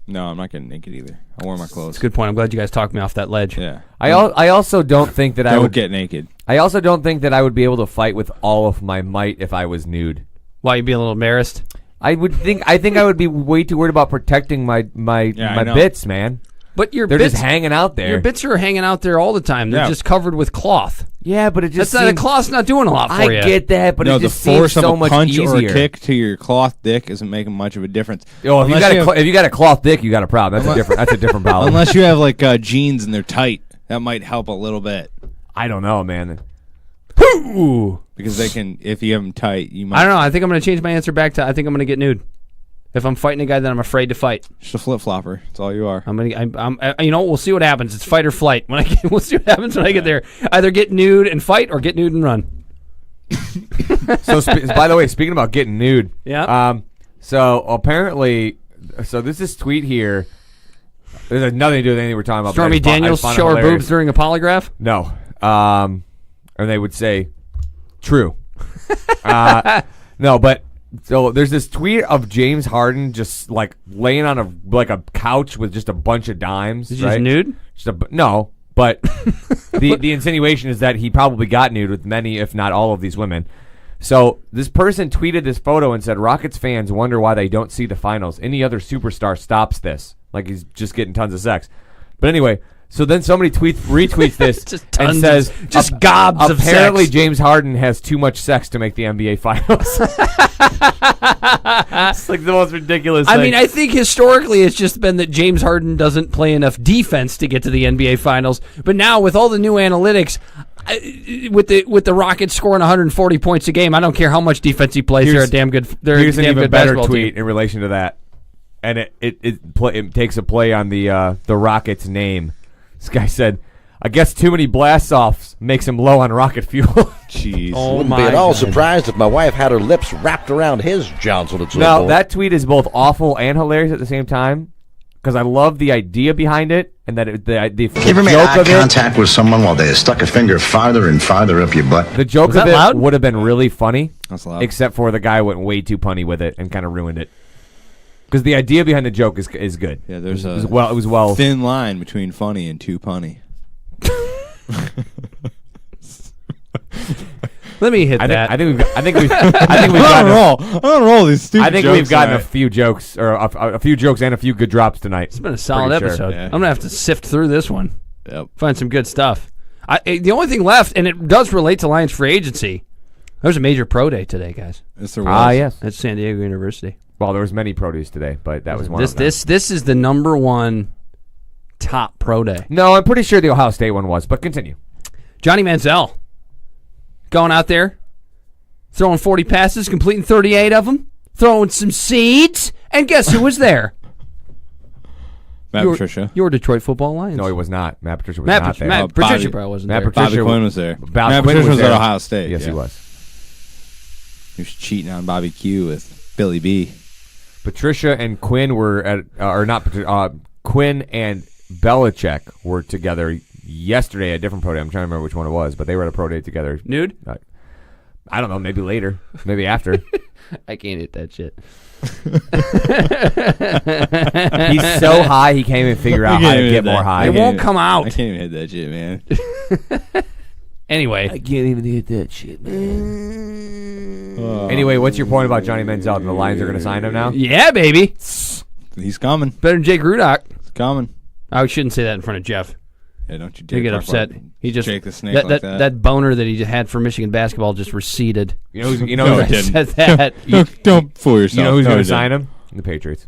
no, I'm not getting naked either. I'll wear my clothes. That's a good point. I'm glad you guys talked me off that ledge. Yeah. I also don't think that I would get naked. I also don't think that I would be able to fight with all of my might if I was nude. Why, you'd be a little embarrassed? I think I would be way too worried about protecting my bits, man. But they're just hanging out there. Your bits are hanging out there all the time. They're just covered with cloth. Yeah, but it just the cloth's not doing a lot for you. I get that, but no, it just the force seems so of a much punch easier. or a kick to your cloth dick isn't making much of a difference. Oh, if you got a cloth dick, you got a problem. That's a different problem. Unless you have like jeans and they're tight, that might help a little bit. I don't know, man. Because they can, if you have them tight, you might. I don't know. I think I'm going to change my answer back to I think I'm going to get nude. If I'm fighting a guy that I'm afraid to fight, just a flip flopper. That's all you are. We'll see what happens. It's fight or flight. We'll see what happens when I get there. Either get nude and fight, or get nude and run. So, by the way, speaking about getting nude, yeah. So apparently, this is tweet here. There's nothing to do with anything we're talking about. Stormy Daniels show her boobs during a polygraph. No, and they would say, "True." No, but. So there's this tweet of James Harden just like laying on a couch with just a bunch of dimes. Is he just nude? No, but the insinuation is that he probably got nude with many, if not all, of these women. So this person tweeted this photo and said, "Rockets fans wonder why they don't see the finals. Any other superstar stops this. Like he's just getting tons of sex." But anyway. So then somebody retweets this and says, just gobs of sex. Apparently James Harden has too much sex to make the NBA Finals. It's like the most ridiculous thing. I mean, I think historically it's just been that James Harden doesn't play enough defense to get to the NBA Finals. But now with all the new analytics, with the Rockets scoring 140 points a game, I don't care how much defense he plays. They're a damn good. Here's an even better tweet team. in relation to that, and it takes a play on the Rockets name. This guy said, "I guess too many blast-offs makes him low on rocket fuel." Jeez. Wouldn't be at all surprised if my wife had her lips wrapped around his Johnson. Now, that tweet is both awful and hilarious at the same time, because I love the idea behind it, and that the Ever made joke eye of it, contact with someone while they stuck a finger farther and farther up your butt? the joke of it would have been really funny, That's loud. except for the guy went way too punny with it and kind of ruined it. Because the idea behind the joke is good. Yeah, there's it was well thin line between funny and too punny. Let me hit that. I think we've gotten roll these stupid. I think we've gotten a few jokes or a few jokes and a few good drops tonight. It's been a solid episode. Yeah. I'm gonna have to sift through this one. Yep. Find some good stuff. The only thing left, and it does relate to Lions free agency. There's a major pro day today, guys. Yes, there was. Yes, at San Diego University. Well, there was many pro days today, but that was one of them. This is the number one top pro day. No, I'm pretty sure the Ohio State one was, but continue. Johnny Manziel going out there, throwing 40 passes, completing 38 of them, throwing some seeds, and guess who was there? Matt Patricia. Your Detroit Football Lions. No, he was not. Matt Patricia was not there. Matt Patricia probably wasn't there. Bobby Quinn was there. Matt Patricia was at Ohio State. Yes, he was. He was cheating on Bobby Q with Billy B. Patricia and Quinn were Quinn and Belichick were together yesterday at a different pro day. I'm trying to remember which one it was, but they were at a pro day together. Nude? I don't know. Maybe later. Maybe after. I can't hit that shit. He's so high he can't even figure out how to get more high. It won't come out. I can't even hit that shit, man. Anyway. I can't even hit that shit, man. Anyway, what's your point about Johnny Manziel? The Lions are going to sign him now? Yeah, baby. He's coming. Better than Jake Rudock. He's coming. I shouldn't say that in front of Jeff. Yeah, don't you dare get upset. He just Jake the Snake that boner that he had for Michigan basketball just receded. You know it didn't. Said that. Don't fool yourself. You know who's going to sign him? The Patriots.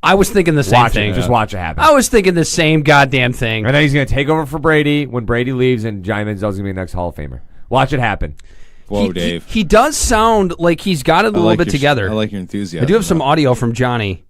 I was thinking the same thing. Just watch it happen. I was thinking the same goddamn thing. And then he's going to take over for Brady when Brady leaves, and Johnny Manziel's going to be the next Hall of Famer. Watch it happen. Whoa, Dave. He does sound like he's got it a little bit together. I like your enthusiasm. I do have some audio from Johnny.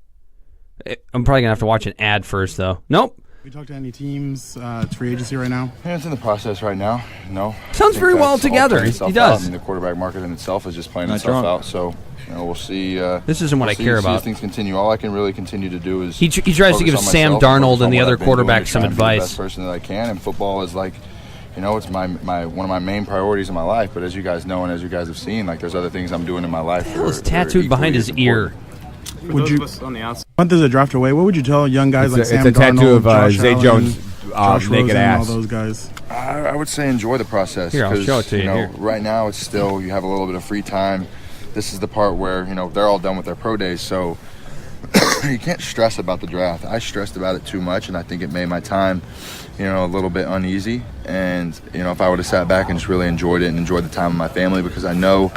I'm probably going to have to watch an ad first, though. Nope. you talked to any teams? It's free agency right now. Yeah, it's in the process right now. No. Sounds very well together. He He does. I mean, the quarterback market in itself is just playing itself out. So, we'll see. This isn't what I care about. As things continue, all I can really continue to do is he tries to give Sam Darnold and the other quarterbacks some advice. The best person that I can, and football is like, it's my one of my main priorities in my life. But as you guys know and as you guys have seen, like there's other things I'm doing in my life. What the hell is tattooed behind his ear? Would you? On the outside. Month is a draft away. What would you tell young guys like Sam Darnold? It's a tattoo of Zay Jones, Josh naked Rosen, ass. all those guys. I would say enjoy the process. Here, I'll show it to you. Here. Right now it's still you have a little bit of free time. This is the part where they're all done with their pro days, so you can't stress about the draft. I stressed about it too much, and I think it made my time, a little bit uneasy. And if I would have sat back and just really enjoyed it and enjoyed the time with my family, because I know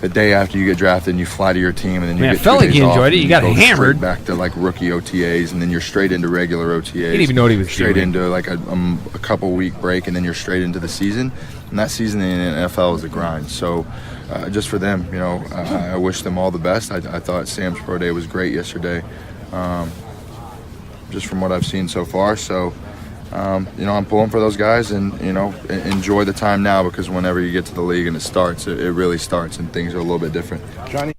the day after you get drafted and you fly to your team and then you get it felt like you enjoyed it. You got hammered. Straight back to like rookie OTAs, and then you're straight into regular OTAs. He didn't even know what he was straight doing. into like a couple week break, and then you're straight into the season. And that season in the NFL is a grind. So just for them, I wish them all the best. I thought Sam's pro day was great yesterday, just from what I've seen so far. So. I'm pulling for those guys, and enjoy the time now, because whenever you get to the league and it starts, it really starts, and things are a little bit different. Johnny,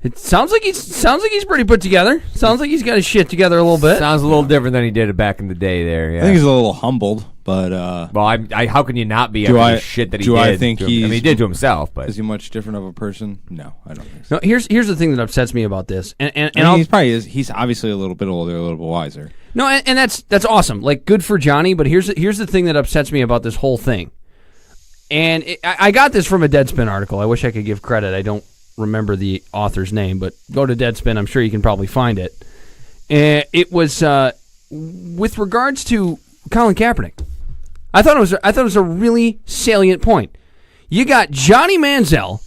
it sounds like he's pretty put together. Sounds like he's got his shit together a little bit. Sounds a little different than he did it back in the day. There, yeah. I think he's a little humbled, but how can you not be after the shit that he did? I think he did to himself, but is he much different of a person? No, I don't think so. No, here's the thing that upsets me about this, and he's obviously a little bit older, a little bit wiser. No, and that's awesome. Like, good for Johnny, but here's the thing that upsets me about this whole thing. And I got this from a Deadspin article. I wish I could give credit. I don't remember the author's name, but go to Deadspin. I'm sure you can probably find it. It was with regards to Colin Kaepernick. I thought it was a really salient point. You got Johnny Manziel,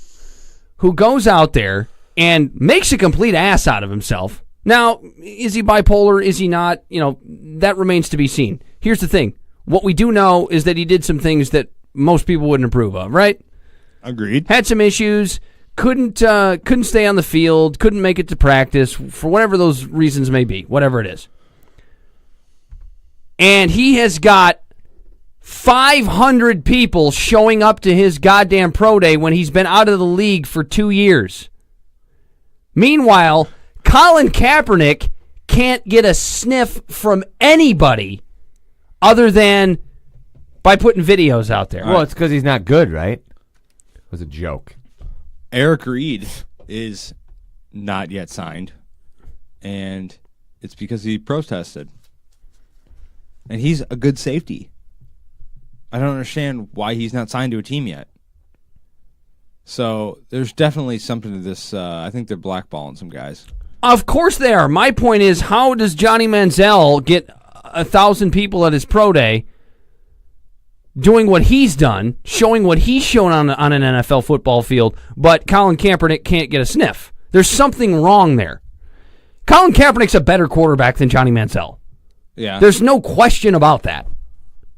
who goes out there and makes a complete ass out of himself. Now, is he bipolar? Is he not? That remains to be seen. Here's the thing. What we do know is that he did some things that most people wouldn't approve of, right? Agreed. Had some issues, couldn't stay on the field, couldn't make it to practice, for whatever those reasons may be, whatever it is. And he has got 500 people showing up to his goddamn pro day when he's been out of the league for 2 years. Meanwhile, Colin Kaepernick can't get a sniff from anybody other than by putting videos out there. Well, it's because he's not good, right? It was a joke. Eric Reed is not yet signed, and it's because he protested. And he's a good safety. I don't understand why he's not signed to a team yet. So there's definitely something to this. I think they're blackballing some guys. Of course they are. My point is, how does Johnny Manziel get 1,000 people at his pro day doing what he's done, showing what he's shown on an NFL football field, but Colin Kaepernick can't get a sniff? There's something wrong there. Colin Kaepernick's a better quarterback than Johnny Manziel. Yeah. There's no question about that.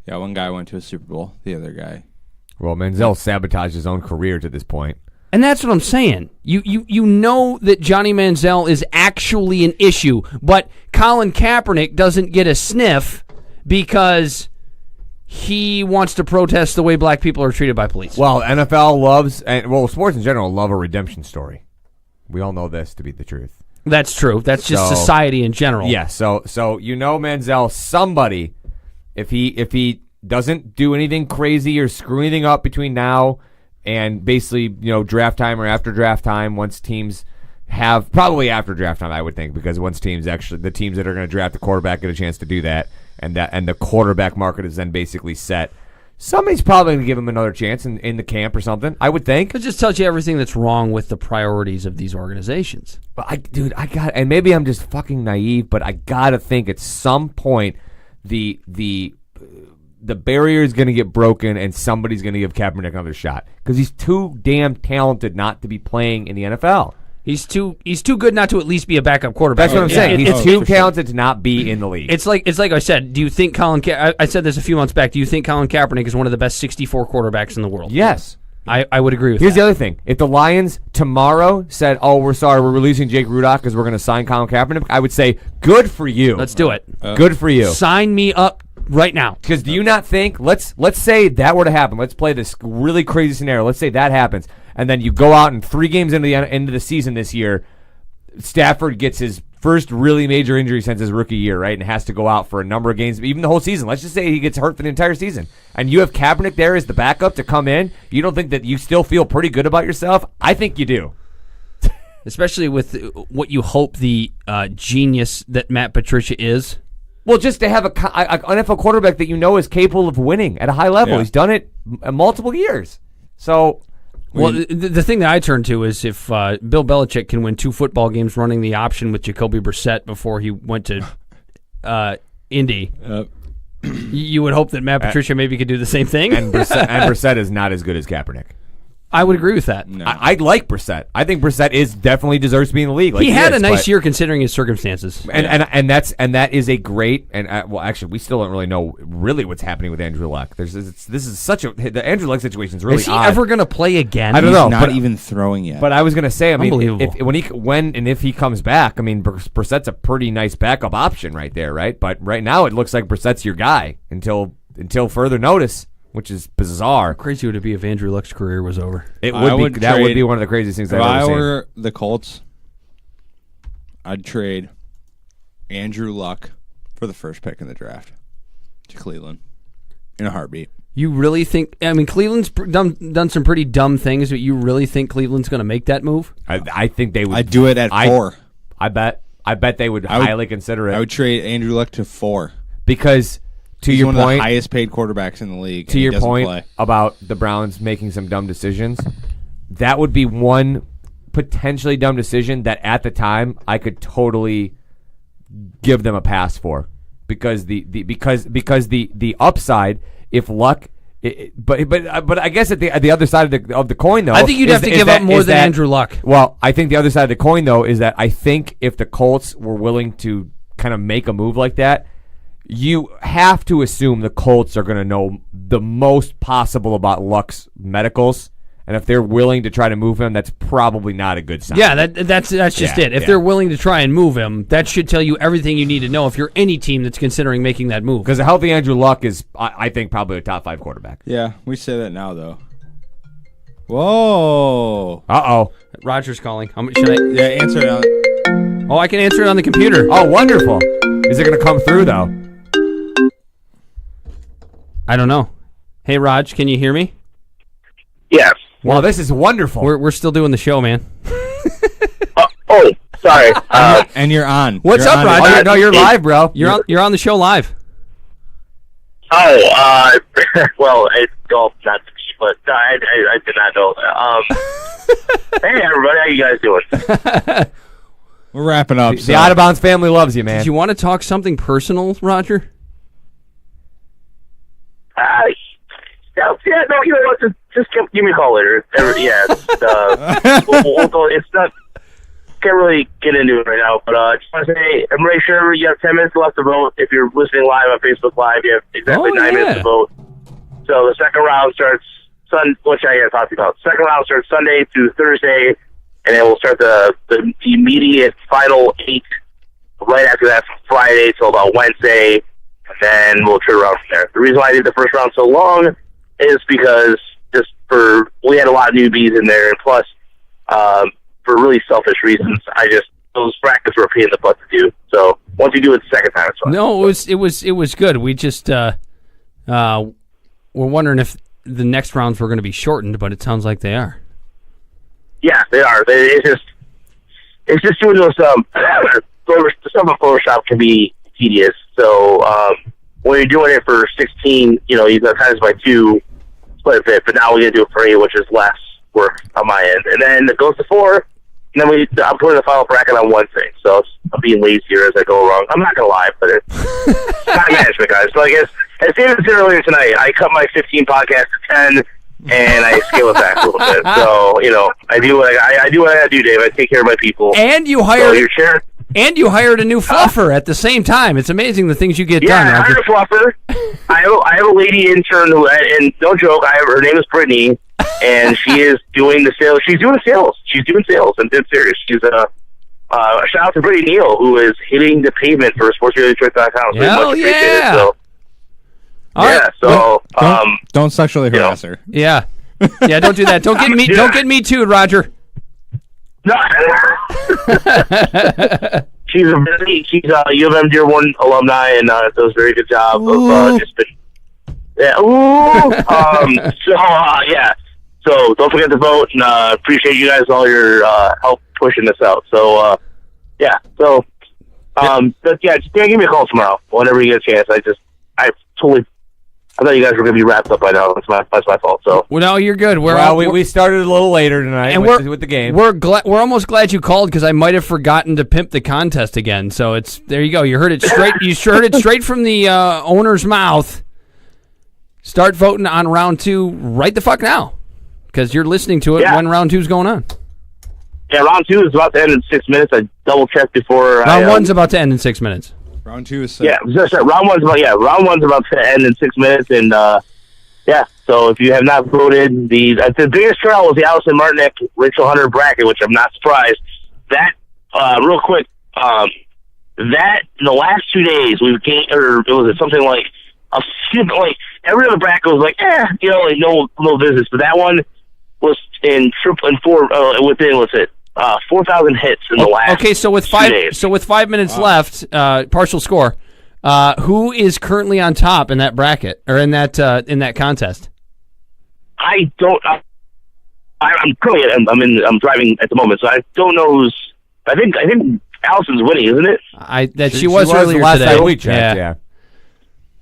Yeah, one guy went to a Super Bowl. The other guy. Well, Manziel sabotaged his own career to this point. And that's what I'm saying. You know that Johnny Manziel is actually an issue, but Colin Kaepernick doesn't get a sniff because he wants to protest the way black people are treated by police. Well, NFL loves, sports in general love a redemption story. We all know this to be the truth. That's true. That's just society in general. Yeah, so Manziel, somebody, if he doesn't do anything crazy or screw anything up between now and basically, draft time or after draft time, once teams have, probably after draft time, I would think, because once teams actually, the teams that are going to draft the quarterback get a chance to do that, and the quarterback market is then basically set. Somebody's probably going to give him another chance in the camp or something, I would think. It just tells you everything that's wrong with the priorities of these organizations. But and maybe I'm just fucking naive, but I gotta think at some point the barrier is going to get broken and somebody's going to give Kaepernick another shot because he's too damn talented not to be playing in the NFL. He's too good not to at least be a backup quarterback. That's what I'm saying. He's too talented to not be in the league. It's like I said. Do you think I said this a few months back? Do you think Colin Kaepernick is one of the best 64 quarterbacks in the world? Yes. I would agree with Here's that. the other thing. If the Lions tomorrow said, oh, we're sorry, we're releasing Jake Rudock because we're going to sign Colin Kaepernick, I would say, good for you. Let's do it. Good for you. Sign me up right now. Because do you not think, let's say that were to happen. Let's play this really crazy scenario. Let's say that happens. And then you go out and 3 games into the season this year, Stafford gets his first really major injury since his rookie year, right? And has to go out for a number of games, even the whole season. Let's just say he gets hurt for the entire season. And you have Kaepernick there as the backup to come in. You don't think that you still feel pretty good about yourself? I think you do. Especially with what you hope the genius that Matt Patricia is. Well, just to have an NFL quarterback that you know is capable of winning at a high level. Yeah. He's done it multiple years. So... Well, the thing that I turn to is if Bill Belichick can win 2 football games running the option with Jacoby Brissett before he went to Indy, you would hope that Matt Patricia maybe could do the same thing. And Brissett is not as good as Kaepernick. I would agree with that. No. I like Brissett. I think Brissett definitely deserves to be in the league. Like he had a nice year considering his circumstances, and that is a great well, actually, we still don't really know what's happening with Andrew Luck. This is such the Andrew Luck situation is really. Is he odd. ever going to play again? I don't know. He's not even throwing yet. But I was going to say, I mean, unbelievable. If he comes back, I mean, Brissett's a pretty nice backup option right there, right? But right now, it looks like Brissett's your guy until further notice. Which is bizarre. How crazy would it be if Andrew Luck's career was over? It would be. That would be one of the craziest things I've ever seen. If I were the Colts, I'd trade Andrew Luck for the first pick in the draft to Cleveland in a heartbeat. You really think? I mean, Cleveland's done some pretty dumb things, but you really think Cleveland's going to make that move? I think they would. I'd do it at 4. I bet they would highly consider it. I would trade Andrew Luck to 4 because. He's one of the highest paid quarterbacks in the league. To your point about the Browns making some dumb decisions, that would be one potentially dumb decision that at the time I could totally give them a pass for, because the upside, if Luck, but I guess at the other side of the coin though, I think you'd have to give up more than Andrew Luck. Well, I think the other side of the coin though is that I think if the Colts were willing to kind of make a move like that. You have to assume the Colts are going to know the most possible about Luck's medicals, and if they're willing to try to move him, that's probably not a good sign. Yeah, that's just it. If they're willing to try and move him, that should tell you everything you need to know if you're any team that's considering making that move. Because a healthy Andrew Luck is, I think, probably a top 5 quarterback. Yeah, we say that now, though. Whoa. Uh-oh. Roger's calling. Should I? Yeah, answer it on... Oh, I can answer it on the computer. Oh, wonderful. Is it going to come through, though? I don't know. Hey, Raj, can you hear me? Yes. Wow, this is wonderful. We're still doing the show, man. Sorry. And you're on. What's up, Raj? No, you're live, bro. You're on the show live. Oh, well, it's golf, not to me, but I did not know that. Hey, everybody, how you guys doing? We're wrapping up. The Out of Bounds family loves you, man. Did you want to talk something personal, Roger? Yeah, no, you know what? Just give me a call later. It's not. Can't really get into it right now, but just want to say, make sure you have 10 minutes left to vote. If you're listening live on Facebook Live, you have exactly 9 minutes to vote. So the second round starts which I got to talk to you about. Second round starts Sunday through Thursday, and then we'll start the immediate final 8 right after that from Friday till about Wednesday. And then we'll turn around from there. The reason why I did the first round so long is because we had a lot of newbies in there, and plus, for really selfish reasons, those brackets were a pain in the butt to do. So once you do it the second time, it's fine. No, it was good. We just we're wondering if the next rounds were going to be shortened, but it sounds like they are. Yeah, they are. It's just doing those stuff on Photoshop can be tedious. So when you're doing it for 16, you times by 2 split it. But now we're gonna do it for 8, which is less work on my end. And then it goes to 4, and then I'm putting the final bracket on Wednesday. So I'm being lazier as I go along. I'm not gonna lie, but it's time management, guys. So I guess as David said earlier tonight, I cut my 15 podcast to 10. And I scale it back a little bit. So, I do what I gotta do, Dave. I take care of my people. And you hired a new fluffer at the same time. It's amazing the things you get done. Yeah, I hired a fluffer. I have a lady intern who, and no joke, her name is Brittany, and she is doing the sales. She's doing sales. She's doing sales, and it's serious. She's shout out to Brittany Neal, who is hitting the pavement for sportsradiodetroit.com. Hell yeah! So, Don't sexually harass her. Yeah, yeah. Don't do that. Don't get me too, Roger. No. She's a U of M Deer 1 alumni, and does a very good job of just been. Yeah. So don't forget to vote, and appreciate you guys all your help pushing this out. So but just give me a call tomorrow whenever you get a chance. I thought you guys were going to be wrapped up by now. That's my fault. So well, no, you're good. We started a little later tonight, and with the game. We're almost glad you called because I might have forgotten to pimp the contest again. So there you go. You heard it straight. You heard it straight from the owner's mouth. Start voting on round 2 right the fuck now, because you're listening to it when round 2's going on. Yeah, round 2 is about to end in 6 minutes. I double checked before. Round 1's about to end in 6 minutes. Round 2 is round one's about to end in 6 minutes, and so if you have not voted, the biggest turnout was the Allison Martinek Rachel Hunter bracket, which I'm not surprised. That real quick, that in the last 2 days we've gained, or it was something like every other bracket was like no business, but that one was in triple and four within 4,000 hits in the last. Okay, so with 5 days. So with 5 minutes left, partial score. Who is currently on top in that bracket or in that contest? I don't. I'm driving at the moment, so I don't know who's. I think Allison's winning, isn't it? She was earlier last today. Time we checked, yeah.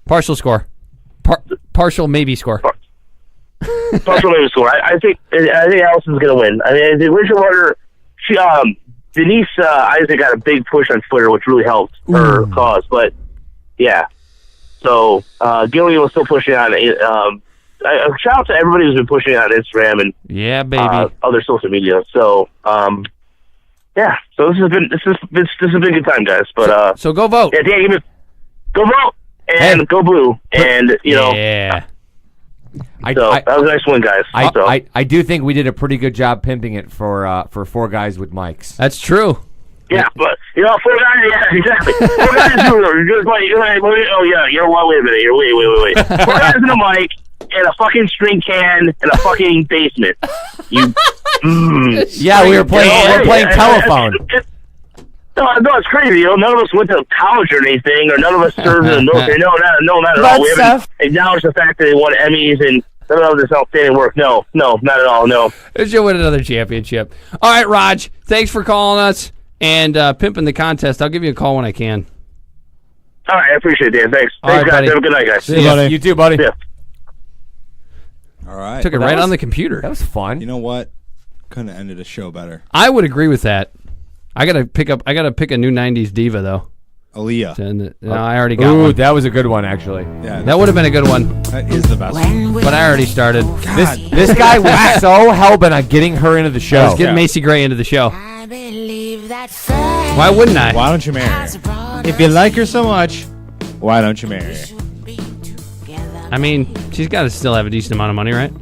Partial score. Partial maybe score. Partial maybe score. I think Allison's going to win. I mean, the original runner. Denise Isaac got a big push on Twitter, which really helped her cause. But yeah, so Gillian was still pushing on. Shout out to everybody who's been pushing on Instagram and other social media. So so this has been a good time, guys. But so go vote. Yeah, Dan, go vote and go blue, and yeah. That was a nice one, guys. I do think we did a pretty good job pimping it for 4 guys with mics. That's true. Yeah, but 4 guys, yeah, exactly. 4 guys you're just like, wait a minute, wait. 4 guys in a mic and a fucking string can and a fucking basement. Yeah, we're playing telephone. No, it's crazy. None of us went to college or anything, or none of us served in the military. No, not at all. We haven't acknowledged the fact that they won Emmys and none of this outstanding work. No, not at all. No. You'll win another championship. All right, Raj. Thanks for calling us and pimping the contest. I'll give you a call when I can. All right, I appreciate it, Dan. Thanks. All right, guys. buddy. Have a good night, guys. See you, buddy. You too, buddy. Yeah. All right. Took it right on the computer. That was fun. You know what? Couldn't have ended a show better. I would agree with that. I gotta pick a new '90s diva though. Aaliyah. No, I already got one. Ooh, that was a good one actually. Yeah, that would have been a good one. That is the best one. But I already started. This guy was so hell-bent on getting her into the show. Let's get Macy Gray into the show. Why wouldn't I? Why don't you marry her? If you like her so much, why don't you marry her? I mean, she's got to still have a decent amount of money, right?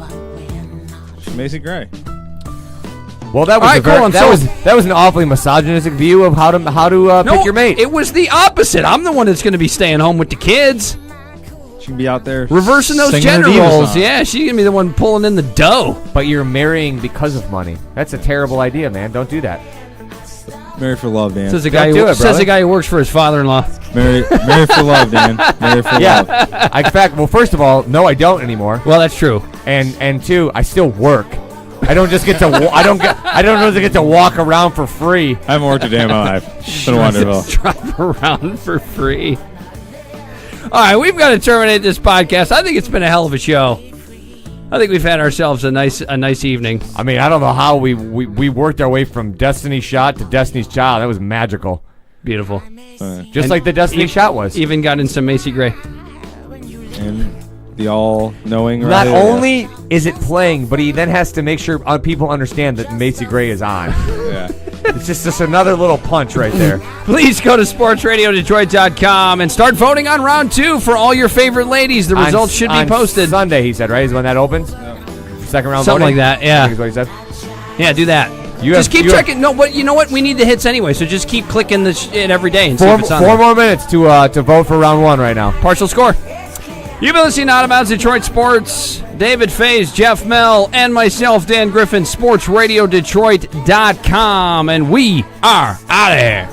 She's Macy Gray. Well, that was that was an awfully misogynistic view of how to pick your mate. It was the opposite. I'm the one that's going to be staying home with the kids. She can be out there reversing those gender roles. Yeah, she's going to be the one pulling in the dough. But you're marrying because of money. That's a terrible idea, man. Don't do that. Marry for love, Dan. Says the guy who works for his father-in-law. Marry for love, Dan. Marry for love. In fact, first of all, no, I don't anymore. Well, that's true. And two, I still work. I don't just get to. I don't get to walk around for free. I haven't worked a day in my life. It's been wonderful. Drive around for free. All right, we've got to terminate this podcast. I think it's been a hell of a show. I think we've had ourselves a nice evening. I mean, I don't know how we worked our way from Destiny's Shot to Destiny's Child. That was magical. Beautiful. Just like the Destiny's Shot was. Even got in some Macy Gray. And the all-knowing. Not only is it playing, but he then has to make sure people understand that Macy Gray is on. Yeah. It's just another little punch right there. Please go to sportsradiodetroit.com and start voting on round 2 for all your favorite ladies. The results should be posted. Sunday, he said, right? Is when that opens? second round Something voting? like that, yeah. I think is what he said. Yeah, do that. Just keep checking. No, but you know what? We need the hits anyway, so just keep clicking it every day and see if it's on Four there. more minutes to vote for round 1 right now. Partial score. You've been listening to Out of Bounds Detroit Sports. David Faze, Geoff Mell, and myself, Dan Griffin, SportsRadioDetroit.com, and we are out of here.